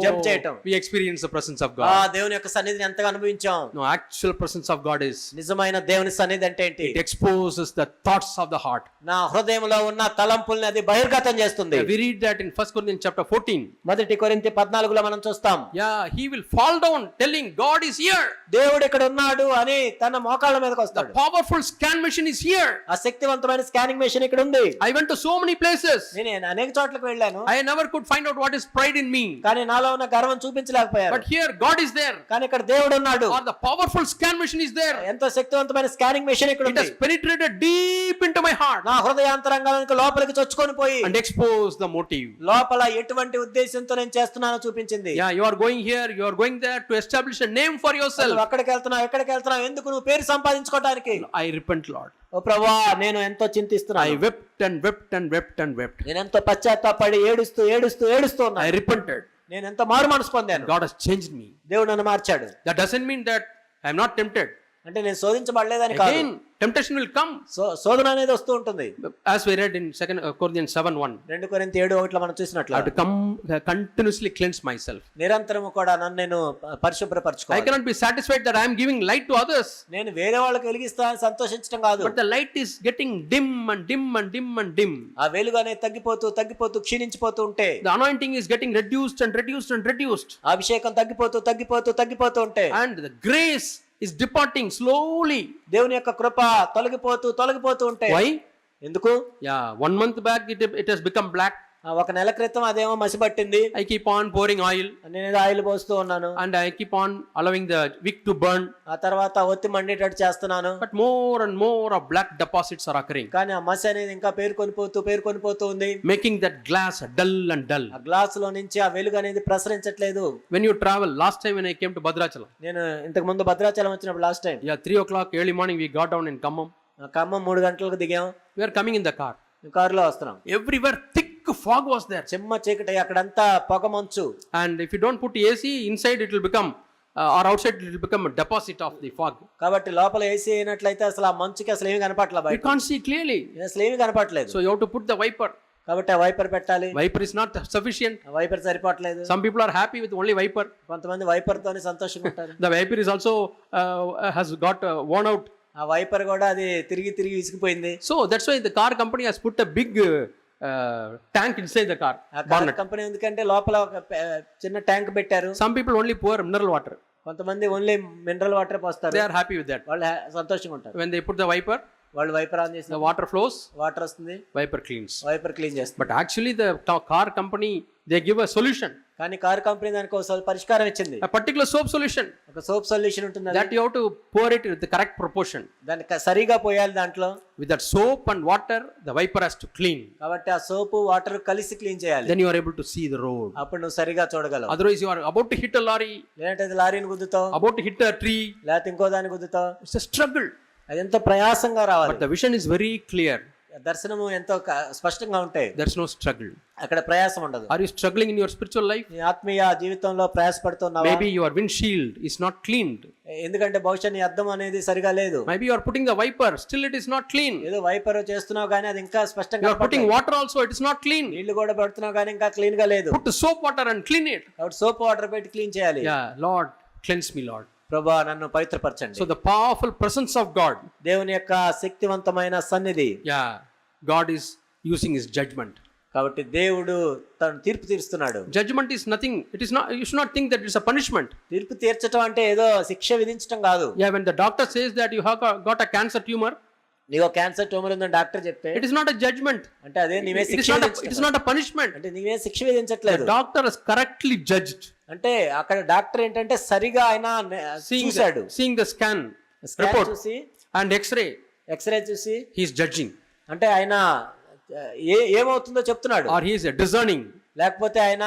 జంప్ చేయటం. We experience the presence of ఆ God. దేవుని యొక్క సన్నిధిని ఎంతగా అనుభవించాం. No, actual presence of God is, నిజమైన దేవుని సన్నిధి అంటే ఏంటి? it exposes the thoughts of the heart. నా హృదయంలో ఉన్న తలంపుల్ని అది బహిర్గతం చేస్తుంది. We read that in 1 Corinthians chapter 14. మొదటి కొరింథీ 14లో మనం చూస్తాం. Yeah, he will fall down telling God is here. దేవుడు ఇక్కడ ఉన్నాడు అని తన మోకాళ్ళ మీదకి The వస్తాడు. powerful scan machine is here. ఆ శక్తివంతమైన స్కానింగ్ మెషిన్ ఇక్కడ ఉంది. I went to so many places. నేను అనేక చోట్లకు వెళ్ళాను. I never could find out what is pride in me. కానీ నాలో ఉన్న గర్వం చూపించలేకపోయారు. But here God is there. కానీ ఇక్కడ దేవుడు ఉన్నాడు. Or the powerful scan machine is there. ఎంతో శక్తివంతమైన స్కానింగ్ మెషిన్ ఇక్కడ It ఉంది. has penetrated deep into my heart నా హృదయాంతరంగానికి లోపలికి చొచ్చుకొని పోయి and exposed the motive. లోపల ఎటువంటి ఉద్దేశంతో నేను చేస్తున్నానో చూపించింది. Yeah, you are going here, you are going there to establish a name for yourself. నువ్వు అక్కడికి వెళ్తున్నావు, ఎక్కడికి వెళ్తున్నావు, ఎందుకు? నువ్వు పేరు సంపాదించుకోవడానికి. I repent, Lord. ఓ ప్రభువా, నేను ఎంతో I చింతిస్తున్నాను. wept and wept and wept and wept. నేను ఎంతో పశ్చాత్తాపడి ఏడుస్తూ I ఉన్నాను. repented. నేను ఎంతో మారు మనసు పొందాను. God has changed me. దేవుడు నన్ను మార్చాడు. That doesn't mean that I am not tempted. అంటే నేను శోధించబడలేదని కాదు. Again, temptation will come. శోధన అనేది వస్తూ ఉంటుంది. As we read in 2 Corinthians 7:1. 2 కొరింథీ 7:1 మనం I చూసినట్లు have to come continuously cleanse myself. నిరంతరము కూడా నన్ను నేను I పరిశుభ్రపరచుకోవాలి. cannot be satisfied that I am giving light to others. నేను వేరే వాళ్ళకి వెలిగిస్తానని సంతోషించడం కాదు. But the light is getting dim and dim and dim and dim. ఆ వెలుగు అనేది తగ్గిపోతూ క్షీణించిపోతూ ఉంటే, The anointing is getting reduced and reduced and reduced. అభిషేకం తగ్గిపోతూ ఉంటే, And the grace is departing slowly. దేవుని యొక్క కృప తొలగిపోతూ ఉంటే. Why? ఎందుకు? Yeah, 1 month back it has become black. ఒక నెల క్రితం అదేమో మసిపట్టింది. I keep on pouring oil నేను ఆయిల్ పోస్తూ ఉన్నాను. and I keep on allowing the wick to burn. ఆ తర్వాత ఒత్తి మండేటట్టు చేస్తున్నాను. But more and more of black deposits are occurring, కానీ ఆ మసి అనేది ఇంకా పేరుకొనిపోతూ ఉంది. making that glass dull and dull. ఆ గ్లాస్ లో నుంచి ఆ వెలుగు అనేది ప్రసరించట్లేదు. When you travel, last time when I came to Bhadrachalam, నేను ఇంతకు ముందు భద్రాచలం వచ్చినప్పుడు last time, yeah, 3 o'clock early morning we got down in Khammam. Khammam 3 గంటలకు దిగాం. We are coming in the car. కారులో వస్తున్నాం. Everywhere thick fog was there. చెమ్మ చీకటి, అక్కడంతా పొగ మంచు. And if you don't put AC inside, it will become or outside it will become a deposit of the fog. కాబట్టి లోపల ఏసీ అయినట్లయితే అసలు ఆ మంచుకి అసలు ఏమీ కనపట్ల, You బయట can't see clearly. అసలు ఏమీ కనపట్లేదు. So you have to put the wiper. కాబట్టి ఆ వైపర్ పెట్టాలి. Wiper is not sufficient. ఆ వైపర్ సరిపోవట్లేదు. Some people are happy with only wiper. కొంతమంది వైపర్ తోనే సంతోషంగా ఉంటారు. The wiper is also has got worn out. ఆ వైపర్ కూడా అది తిరిగి విసిగిపోయింది. So that's why the car company has put a big tank inside the car. ఆ కార్ కంపెనీ ఎందుకంటే లోపల ఒక చిన్న ట్యాంక్ పెట్టారు. Some people only pour mineral water. కొంతమంది ఓన్లీ మినరల్ వాటర్ పోస్తారు. They are happy with that. వాళ్ళు సంతోషంగా ఉంటారు. When they put the wiper, వాళ్ళు వైపర్ ఆన్ చేసి the water flows, వాటర్ వస్తుంది, wiper cleans. వైపర్ క్లీన్ చేస్తారు. But actually the car company, they give a solution, కానీ కార్ కంపెనీ దానికి ఒక పరిష్కారం ఇచ్చింది. a particular soap solution ఒక సోప్ సొల్యూషన్ ఉంటుంది. that you have to pour it with the correct proportion. దానికి సరిగా పోయాలి దాంట్లో. With that soap and water, the wiper has to clean. కాబట్టి ఆ సోపు వాటర్ కలిసి క్లీన్ చేయాలి. Then you are able to see the road. అప్పుడు నువ్వు సరిగా చూడగలవు. Otherwise you are about to hit a lorry, లేదంటే అది లారీని గుద్దుతావు, about to hit a tree. లేకపోతే ఇంకో దాన్ని గుద్దుతావు. It's a struggle. అది ఎంతో ప్రయాసంగా రావాలి. But the vision is very clear. దర్శనము ఎంతో స్పష్టంగా ఉంటాయి. There's no struggle. అక్కడ ప్రయాసం ఉండదు. Are you struggling in your spiritual life? నీ ఆత్మీయ జీవితంలో ప్రయాసపడుతున్నావా? Maybe your windshield is not cleaned. ఎందుకంటే బహుశా నీ అద్దం అనేది సరిగా లేదు. Maybe you are putting the wiper, still it is not clean. ఏదో వైపర్ చేస్తున్నావు కానీ అది ఇంకా స్పష్టంగా You are putting water also, it is not clean. నీళ్లు కూడా పెడుతున్నావు కానీ ఇంకా క్లీన్ గా లేదు. Put soap water and clean it. కాబట్టి సోప్ వాటర్ పెట్టి క్లీన్ చేయాలి. Yeah, Lord, cleanse me, Lord. ప్రభువా నన్ను పవిత్రపరచండి. So the powerful presence of God. దేవుని యొక్క శక్తివంతమైన సన్నిధి. Yeah, God is using his judgment. కాబట్టి దేవుడు తను తీర్పు తీరుస్తున్నాడు. Judgment is nothing. It is not. You should not think that it's a punishment. తీర్పు తీర్చడం అంటే ఏదో శిక్ష విధించడం కాదు. Yeah, when the doctor says that you have got a cancer tumor, నీకు క్యాన్సర్ ట్యూమర్ ఉందని డాక్టర్ చెప్తే it is not a judgment. అంటే అదే నీవే It శిక్ష is not a punishment. అంటే నీవే శిక్ష విధించట్లేదు. The doctor has correctly judged. అంటే అక్కడ డాక్టర్ ఏంటంటే సరిగా ఆయన చూశాడు. Seeing the scan scan report చూసి and X-ray, ఎక్స్రే చూసి he is judging. అంటే ఆయన ఏమవుతుందో చెప్తున్నాడు. Or he is discerning. లేకపోతే ఆయన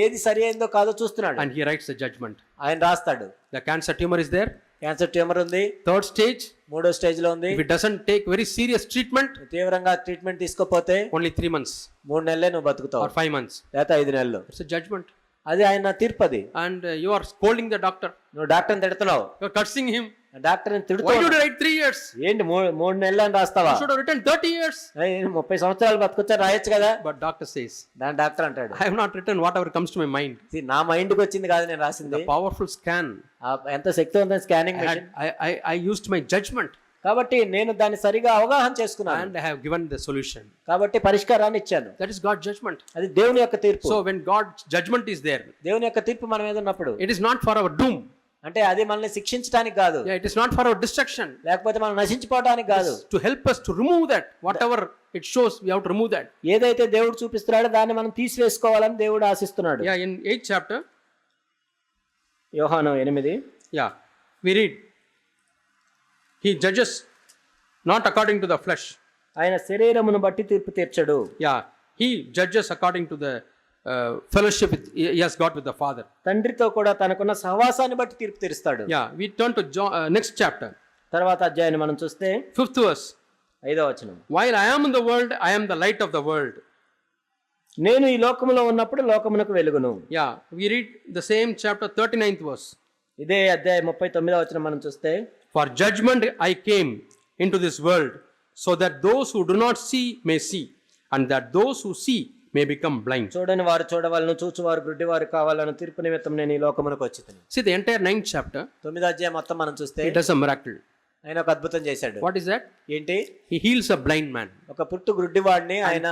ఏది సరి అయిందో కాదో చూస్తున్నాడు. And he writes the judgment. ఆయన రాస్తాడు. The cancer tumor is there. Cancer tumour ఉంది. 3rd stage. 3వ స్టేజ్ లో ఉంది. If it doesn't take very serious treatment, తీవ్రంగా ట్రీట్మెంట్ తీసుకోపోతే only 3 months 3 నెలలే నువ్వు బతుకుతావు, or 5 months. లేకపోతే 5 నెలలు. It's a judgment. అది ఆయన తీర్పది. And you are scolding the doctor. నువ్వు డాక్టర్ని తిడుతున్నావు. You are cursing him. డాక్టర్ని Why తిడుతున్నావు. did you write 3 years? ఏంటి 3 నెలలు అని రాస్తావా? You should have written 30 years. 30 సంవత్సరాలు బతుకొచ్చా రాయొచ్చు కదా. But doctor says, దాని డాక్టర్ అంటాడు, I have not written whatever comes to my mind. నా మైండ్కి వచ్చింది కాదు నేను రాసింది. The powerful scan. ఎంత శక్తివంతమైన scanning machine. I used my judgment. కాబట్టి నేను దాన్ని సరిగా అవగాహన చేసుకున్నాను. And I have given the solution. కాబట్టి పరిష్కారాన్ని ఇచ్చాను. That is God's judgment. అది దేవుని యొక్క తీర్పు. So when God's judgment is there, దేవుని యొక్క తీర్పు మన మీద ఉన్నప్పుడు it is not for our doom. అంటే అది మనల్ని శిక్షించడానికి కాదు, Yeah, it is not for our destruction. లేకపోతే మనం నశించిపోవడానికి కాదు, To help us to remove that. Whatever it shows, we have to remove that. ఏదైతే దేవుడు చూపిస్తున్నాడో దాన్ని మనం తీసివేసుకోవాలని దేవుడు ఆశిస్తున్నాడు. Yeah, in 8th chapter, యోహాను 8. yeah, we read, He judges not according to the flesh. ఆయన శరీరమును బట్టి తీర్పు తీర్చడు. Yeah, He judges according to the fellowship he has got with the Father. తండ్రితో కూడా తనకున్న సహవాసాన్ని బట్టి తీర్పు తీరుస్తాడు. Yeah, we turn to John, next chapter, తర్వాత అధ్యాయాన్ని మనం చూస్తే 5th verse. 5వ వచనం. While I am in the world, I am the light of the world. నేను ఈ లోకములో ఉన్నప్పుడు లోకమునకు వెలుగును. Yeah, we read the same chapter, 39th verse. ఇదే అధ్యాయం 39వ వచనం మనం చూస్తే, For judgment I came into this world, so that those who do not see may see, and that those who see may become blind. చూడని వారు చూడవలను, చూచువారు గుడ్డివారు కావాలను తీర్పు నిమిత్తం నేను ఈ లోకమునకు వచ్చితిని. See the entire 9th chapter, 9వ అధ్యాయం మొత్తం మనం చూస్తే it does a miracle. ఆయన ఒక అద్భుతం చేశాడు. What is that? ఏంటి? He heals a blind man. ఒక పుట్టు గుడ్డివాడిని ఆయన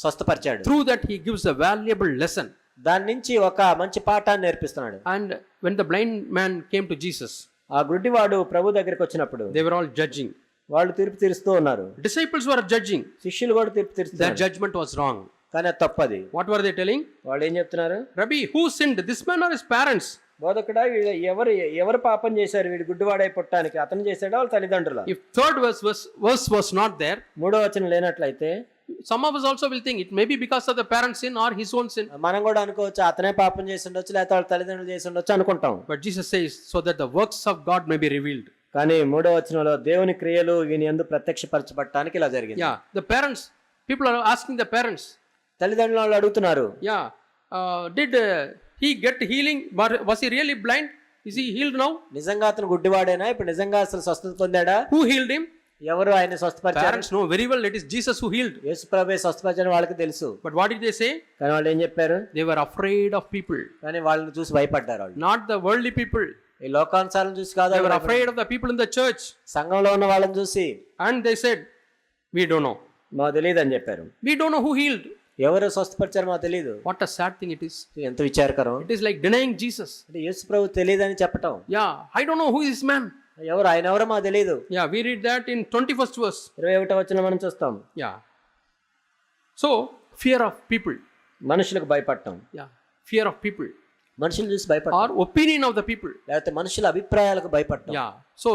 స్వస్థపరిచాడు. Through that he gives a valuable lesson. దాని నుంచి ఒక మంచి పాఠాన్ని నేర్పిస్తున్నాడు. And when the blind man came to Jesus, ఆ గుడ్డివాడు ప్రభు దగ్గరికి వచ్చినప్పుడు they were all judging. వాళ్ళు తీర్పు తీరుస్తూ ఉన్నారు. Disciples were judging. శిష్యులు కూడా తీర్పు Their తీరుస్తున్నారు. judgment was wrong. కానీ అది తప్పది. What were they telling? వాళ్ళు ఏం చెప్తున్నారు? Rabbi, who sinned, this man or his parents? బోధకుడా, ఎవరు పాపం చేశారు వీడు గుడ్డివాడై పుట్టడానికి? అతను చేశాడా వాళ్ళ తల్లిదండ్రుల? If third verse was not there, 3వ వచనం లేనట్లయితే some of us also will think it may be because of the parents' sin or his own sin. మనం కూడా అనుకోవచ్చు అతనే పాపం చేసి ఉండొచ్చు, లేకపోతే వాళ్ళ తల్లిదండ్రులు చేసి ఉండొచ్చు అనుకుంటాం. But Jesus says, so that the works of God may be revealed. కానీ 3వ వచనంలో దేవుని క్రియలు వీని యందు ప్రత్యక్షపరచబడటానికి ఇలా జరిగింది. Yeah, the parents, people are asking the parents, తల్లిదండ్రులు వాళ్ళు అడుగుతున్నారు, yeah, did he get healing? Was he really blind? Is he healed now? నిజంగా అతను గుడ్డివాడేనా? ఇప్పుడు నిజంగా అసలు స్వస్థత పొందాడా? Who healed him? ఎవరు ఆయన స్వస్థపరిచారు? Parents know very well it is Jesus who healed. యేసు ప్రభువే స్వస్థపరిచారని వాళ్ళకి తెలుసు. But what did they say? కానీ వాళ్ళు ఏం చెప్పారు? They were afraid of people, కానీ వాళ్ళని చూసి భయపడ్డారు. వాళ్ళు not the worldly people. ఈ లోకానుసారం చూసి కాదు, They were afraid of the people in the church. సంఘంలో ఉన్న వాళ్ళని చూసి And they said, we don't know. మాకు తెలియదు అని చెప్పారు. We don't know who healed. ఎవరు స్వస్థపరిచారో మాకు తెలియదు. What a sad thing it is. ఎంత విచారకరం. It is like denying Jesus. అంటే యేసు ప్రభు తెలియదని చెప్పటం. Yeah, I don't know who is this man. ఎవరు ఆయన, ఎవరో మాకు తెలియదు. Yeah, we read that in 21st verse. 21వ వచనం మనం చూస్తాం. Yeah. So, fear of people. మనుషులకు భయపడటం. Yeah, fear of people. మనుషులు చూసి భయపడటం, Or opinion of the people. లేకపోతే మనుషుల అభిప్రాయాలకు భయపడటం. Yeah. So,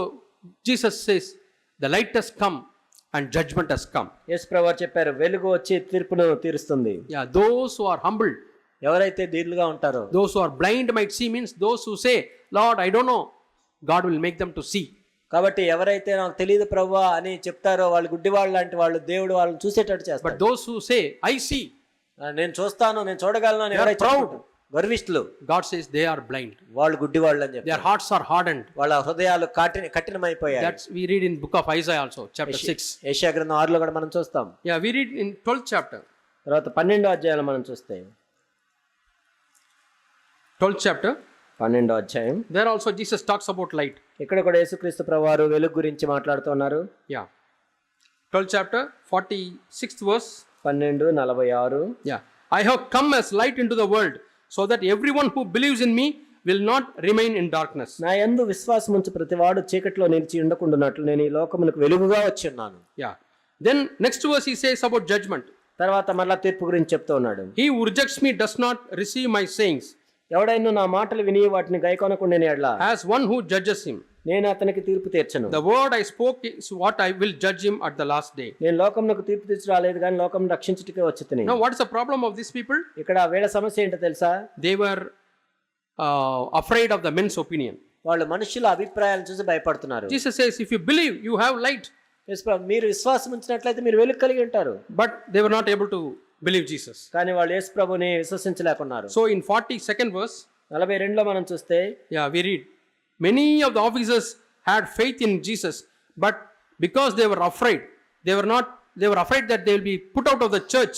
Jesus says, the light has come and judgment has come. యేసు ప్రభువు చెప్పారు, వెలుగు వచ్చి తీర్పును తీరుస్తుంది. Yeah, those who are humbled, ఎవరైతే దీనులుగా ఉంటారో, those who are blind might see, means those who say, Lord, I don't know, God will make them to see. కాబట్టి ఎవరైతే నాకు తెలియదు ప్రభువా అని చెప్తారో వాళ్ళు గుడ్డివాళ్ళు లాంటి వాళ్ళు, దేవుడు వాళ్ళని చూసేటట్టు చేస్తారు. But those who say, I see, నేను చూస్తాను, నేను చూడగలను అని They are ఎవరైతే proud. చెప్తారో, గర్విష్ఠులు, God says they are blind. వాళ్ళు గుడ్డివాళ్ళు అని Their చెప్తారు. hearts are hardened. వాళ్ళ హృదయాలు కఠినమైపోయాయి. That's we read in book of Isaiah also, chapter 6. యెషయా గ్రంథం 6లో కూడా మనం చూస్తాం. Yeah, we read in 12th chapter. తర్వాత 12వ అధ్యాయంలో మనం చూస్తే, 12th chapter. 12వ అధ్యాయం. There also Jesus talks about light. ఇక్కడ కూడా యేసుక్రీస్తు ప్రభువారు వెలుగు గురించి మాట్లాడుతున్నారు. Yeah. 12th chapter, 46th verse. 12:46. Yeah. I have come as light into the world, so that everyone who believes in me will not remain in darkness. నా యందు విశ్వాసముంచు ప్రతివాడు చీకటిలో నిలిచి ఉండకుండానట్లు నేను ఈ లోకమునకు వెలుగుగా వచ్చి ఉన్నాను. Yeah. Then next verse he says about judgment. తర్వాత మరలా తీర్పు గురించి చెప్తూ ఉన్నాడు. He who rejects me does not receive my sayings, ఎవడైనా నా మాటలు విని వాటిని గైకొనకుండా ఎడలా as one who judges him. నేను అతనికి తీర్పు తీర్చను. The word I spoke is what I will judge him at the last day. నేను లోకమునకు తీర్పు తీర్చి రాలేదు కానీ లోకం రక్షించుటకే వచ్చితిని. Now what is the problem of these people? ఇక్కడ వీళ్ళ సమస్య ఏంటో తెలుసా? They were afraid of the men's opinion. వాళ్ళు మనుషుల అభిప్రాయాలను చూసి భయపడుతున్నారు. Jesus says, if you believe, you have light. యేసు ప్రభు, మీరు విశ్వాసం ఉంచినట్లయితే మీరు వెలుగు కలిగి ఉంటారు. But they were not able to believe Jesus. కానీ వాళ్ళు యేసు ప్రభుని విశ్వసించలేకున్నారు. So in 42nd verse, 42లో మనం చూస్తే, yeah, we read, many of the officers had faith in Jesus, but because they were afraid that they will be put out of the church,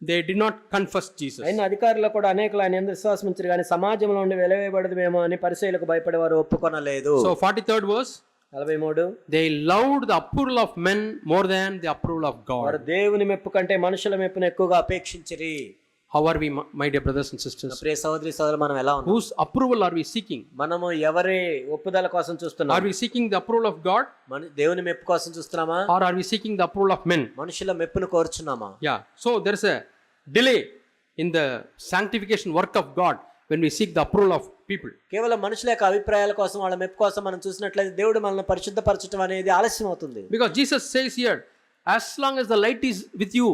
they did not confess Jesus. అయిన అధికారులు కూడా అనేకులు ఆయన యందు విశ్వాసం ఉంచారు కానీ సమాజంలో ఉండి వెలవేయబడదుమేమో అని పరిసయ్యులకు భయపడేవారు ఒప్పుకొనలేదు. So 43rd verse, 43, they loved the approval of men more than the approval of వారు God. దేవుని మెప్పు కంటే మనుషుల మెప్పును ఎక్కువగా అపేక్షించిరి. How are we, my dear brothers and sisters? ప్రియ సహోదరి సోదరులు, మనం ఎలా ఉన్నాం? Whose approval are we seeking? మనము ఎవరి ఒప్పుదల కోసం Are చూస్తున్నాం? we seeking the approval of God, దేవుని మెప్పు కోసం చూస్తున్నామా? or are we seeking the approval of men? మనుషుల మెప్పును కోరుచున్నామా? Yeah. So there is a delay in the sanctification work of God when we seek the approval of people. కేవలం మనుషుల యొక్క అభిప్రాయాల కోసం, వాళ్ళ మెప్పు కోసం మనం చూసినట్లయితే దేవుడు మనల్ని పరిశుద్ధపరచడం అనేది ఆలస్యం అవుతుంది. Because Jesus says here, as long as the light is with you,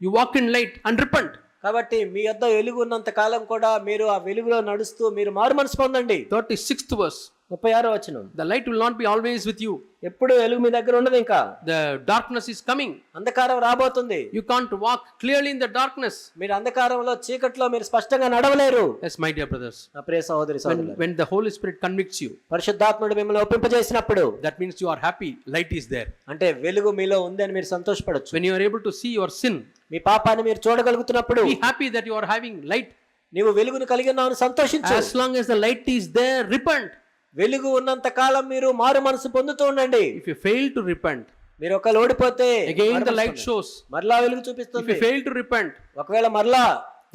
you walk in light and repent. కాబట్టి మీ యొద్ద వెలుగు ఉన్నంత కాలం కూడా మీరు ఆ వెలుగులో నడుస్తూ మీరు మారు మనసు పొందండి. 36th verse. 36వ వచనం. The light will not be always with you. ఎప్పుడు వెలుగు మీ దగ్గర ఉండదు, ఇంకా The darkness is coming. అంధకారం రాబోతుంది. You can't walk clearly in the darkness. మీరు అంధకారంలో, చీకట్లో మీరు స్పష్టంగా నడవలేరు. Yes, my dear brothers. నా ప్రియ సహోదరి సహోదరులు, When the Holy Spirit convicts you, పరిశుద్ధాత్ముడు మిమ్మల్ని ఒప్పింపజేసినప్పుడు that means you are happy. Light is there. అంటే వెలుగు మీలో ఉంది అని మీరు సంతోషపడొచ్చు. When you are able to see your sin, మీ పాపాన్ని మీరు చూడగలుగుతున్నప్పుడు be happy that you are having light. నీవు వెలుగును కలిగి ఉన్నావని సంతోషించు. As long as the light is there, repent. వెలుగు ఉన్నంత కాలం మీరు మారు మనసు పొందుతూ ఉండండి. If you fail to repent, మీరు ఒకవేళ ఓడిపోతే again the light shows. మరలా వెలుగు If చూపిస్తుంది. you fail to repent, ఒకవేళ మరలా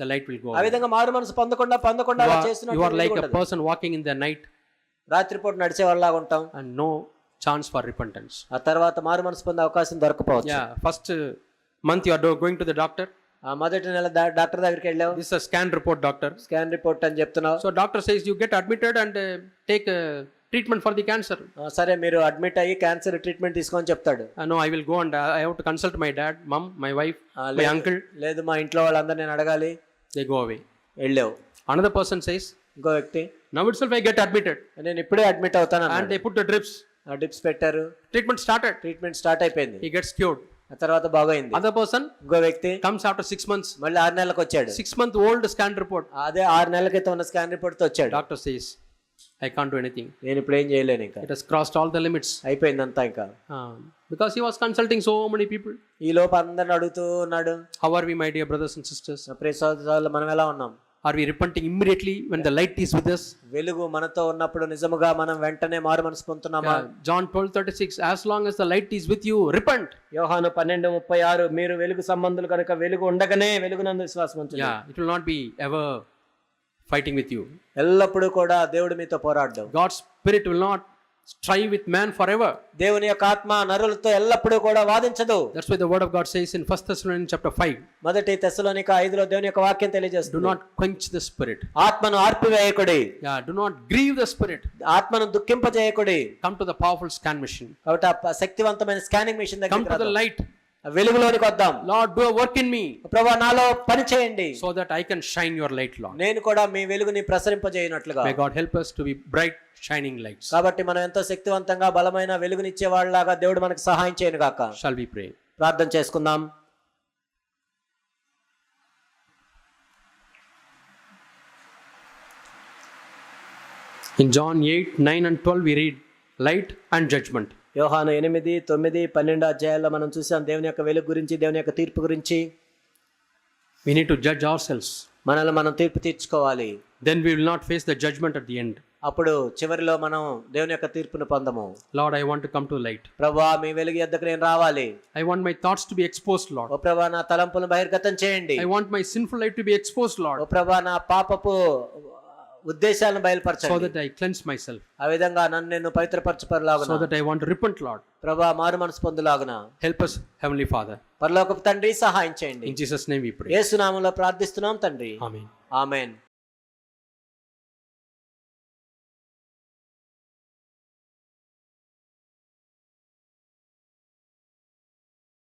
the light will go ఆ away. విధంగా మారు మనసు పొందకుండా అలా You చేస్తున్నట్టు are like a person walking in the night రాత్రిపూట నడిచే వాళ్ళలాగా ఉంటాం. and no chance for repentance. ఆ తర్వాత మారు మనసు పొందే అవకాశం దొరకపోవచ్చు. Yeah, first month you are going to the doctor. ఆ మొదటి నెల డాక్టర్ దగ్గరికి వెళ్ళావు. This is a scan report, doctor. Scan report అని చెప్తున్నావు. So doctor says you get admitted and take treatment for the cancer. సరే, మీరు అడ్మిట్ అయ్యి క్యాన్సర్ ట్రీట్మెంట్ తీసుకొని చెప్తాడు. No, I will go and I have to consult my dad, mom, my wife, my uncle. లేదు, మా ఇంట్లో వాళ్ళందరూ నేను అడగాలి. They go away. వెళ్ళావు. Another person says, ఇంకో వ్యక్తి, now itself I get admitted. నేను ఇప్పుడే అడ్మిట్ అవుతాను And అన్నాడు. they put the drips. ఆ డిప్స్ పెట్టారు. Treatment started. ట్రీట్మెంట్ స్టార్ట్ అయిపోయింది. He gets cured. ఆ తర్వాత బాగోయింది. Other person ఇంకో వ్యక్తి comes after 6 months. మళ్ళీ 6 నెలలకు వచ్చాడు. 6-month old scan report. అదే 6 నెలల క్రితం ఉన్న స్కాన్ రిపోర్ట్ తో వచ్చాడు. Doctor says, I can't do anything. నేను ఇప్పుడు ఏం చేయలేను, ఇంకా It has crossed all the limits. అయిపోయిందంతా. ఇంకా Because he was consulting so many people. ఈ లోపు అందరిని అడుగుతూ ఉన్నాడు. How are we, my dear brothers and sisters? నా ప్రియ సహోదరులు, మనం ఎలా ఉన్నాం? Are we repenting immediately when the light is with us? వెలుగు మనతో ఉన్నప్పుడు నిజముగా మనం వెంటనే మారు మనసు పొందుతున్నామా? John 12:36, as long as the light is with you, repent. యోహాను 12:36, మీరు వెలుగు సంబంధులు కనుక వెలుగు ఉండగానే వెలుగునందు విశ్వాసం ఉంచండి. Yeah, it will not be ever fighting with you. ఎల్లప్పుడూ కూడా దేవుడు మీతో పోరాడడం. God's spirit will not strive with man forever. దేవుని యొక్క ఆత్మ నరులతో ఎల్లప్పుడూ కూడా వాదించదు. That's why the word of God says in 1 Thessalonians chapter 5, మొదటి తెస్సలోనిక 5లో దేవుని యొక్క వాక్యం తెలియజేస్తుంది. do not quench the spirit. ఆత్మను ఆర్పివేయకుడి. Yeah, do not grieve the spirit. ఆత్మను దుఃఖింపజేయకుడి. Come to the powerful scan machine. కాబట్టి ఆ శక్తివంతమైన scanning machine Come to the దగ్గరికి light. వెలుగులోనికి వద్దాం. Lord, do a work in me ప్రభువా, నాలో పని చేయండి, so that I can shine your light, Lord. నేను కూడా మీ వెలుగుని ప్రసరింపజేయనట్లుగా. May God help us to be bright, shining lights. కాబట్టి మనం ఎంతో శక్తివంతంగా బలమైన వెలుగునిచ్చే వాళ్ళలాగా దేవుడు మనకు సహాయం చేయను గాక. Shall we pray? ప్రార్థన చేసుకుందాం. In John 8, 9 and 12 we read light and judgment. యోహాను 8, 9, 12 అధ్యాయాల్లో మనం చూసాం దేవుని యొక్క వెలుగు గురించి, దేవుని యొక్క తీర్పు గురించి. We need to judge ourselves. మనల్ని మనం తీర్పు తీర్చుకోవాలి. Then we will not face the judgment at the end. అప్పుడు చివరిలో మనం దేవుని యొక్క తీర్పును పొందము. Lord, I want to come to light. ప్రభువా, మీ వెలుగు యొద్దకు నేను రావాలి. I want my thoughts to be exposed, Lord. ఓ ప్రభువా, నా తలంపులను బహిర్గతం చేయండి. I want my sinful life to be exposed, oh Lord, ప్రభువా, నా పాపపు ఉద్దేశాలను so బయలుపరచండి. that I cleanse myself, ఆ విధంగా నన్ను నేను పవిత్రపరచపరలాగున. so that I want to repent, Lord. ప్రభువా, మారు మనసు పొందులాగున. Help us, Heavenly Father. పరలోకపు తండ్రి, సహాయం చేయండి. In Jesus' name we pray. యేసు నామములో ప్రార్థిస్తున్నాం తండ్రి. Amen. ఆమేన్.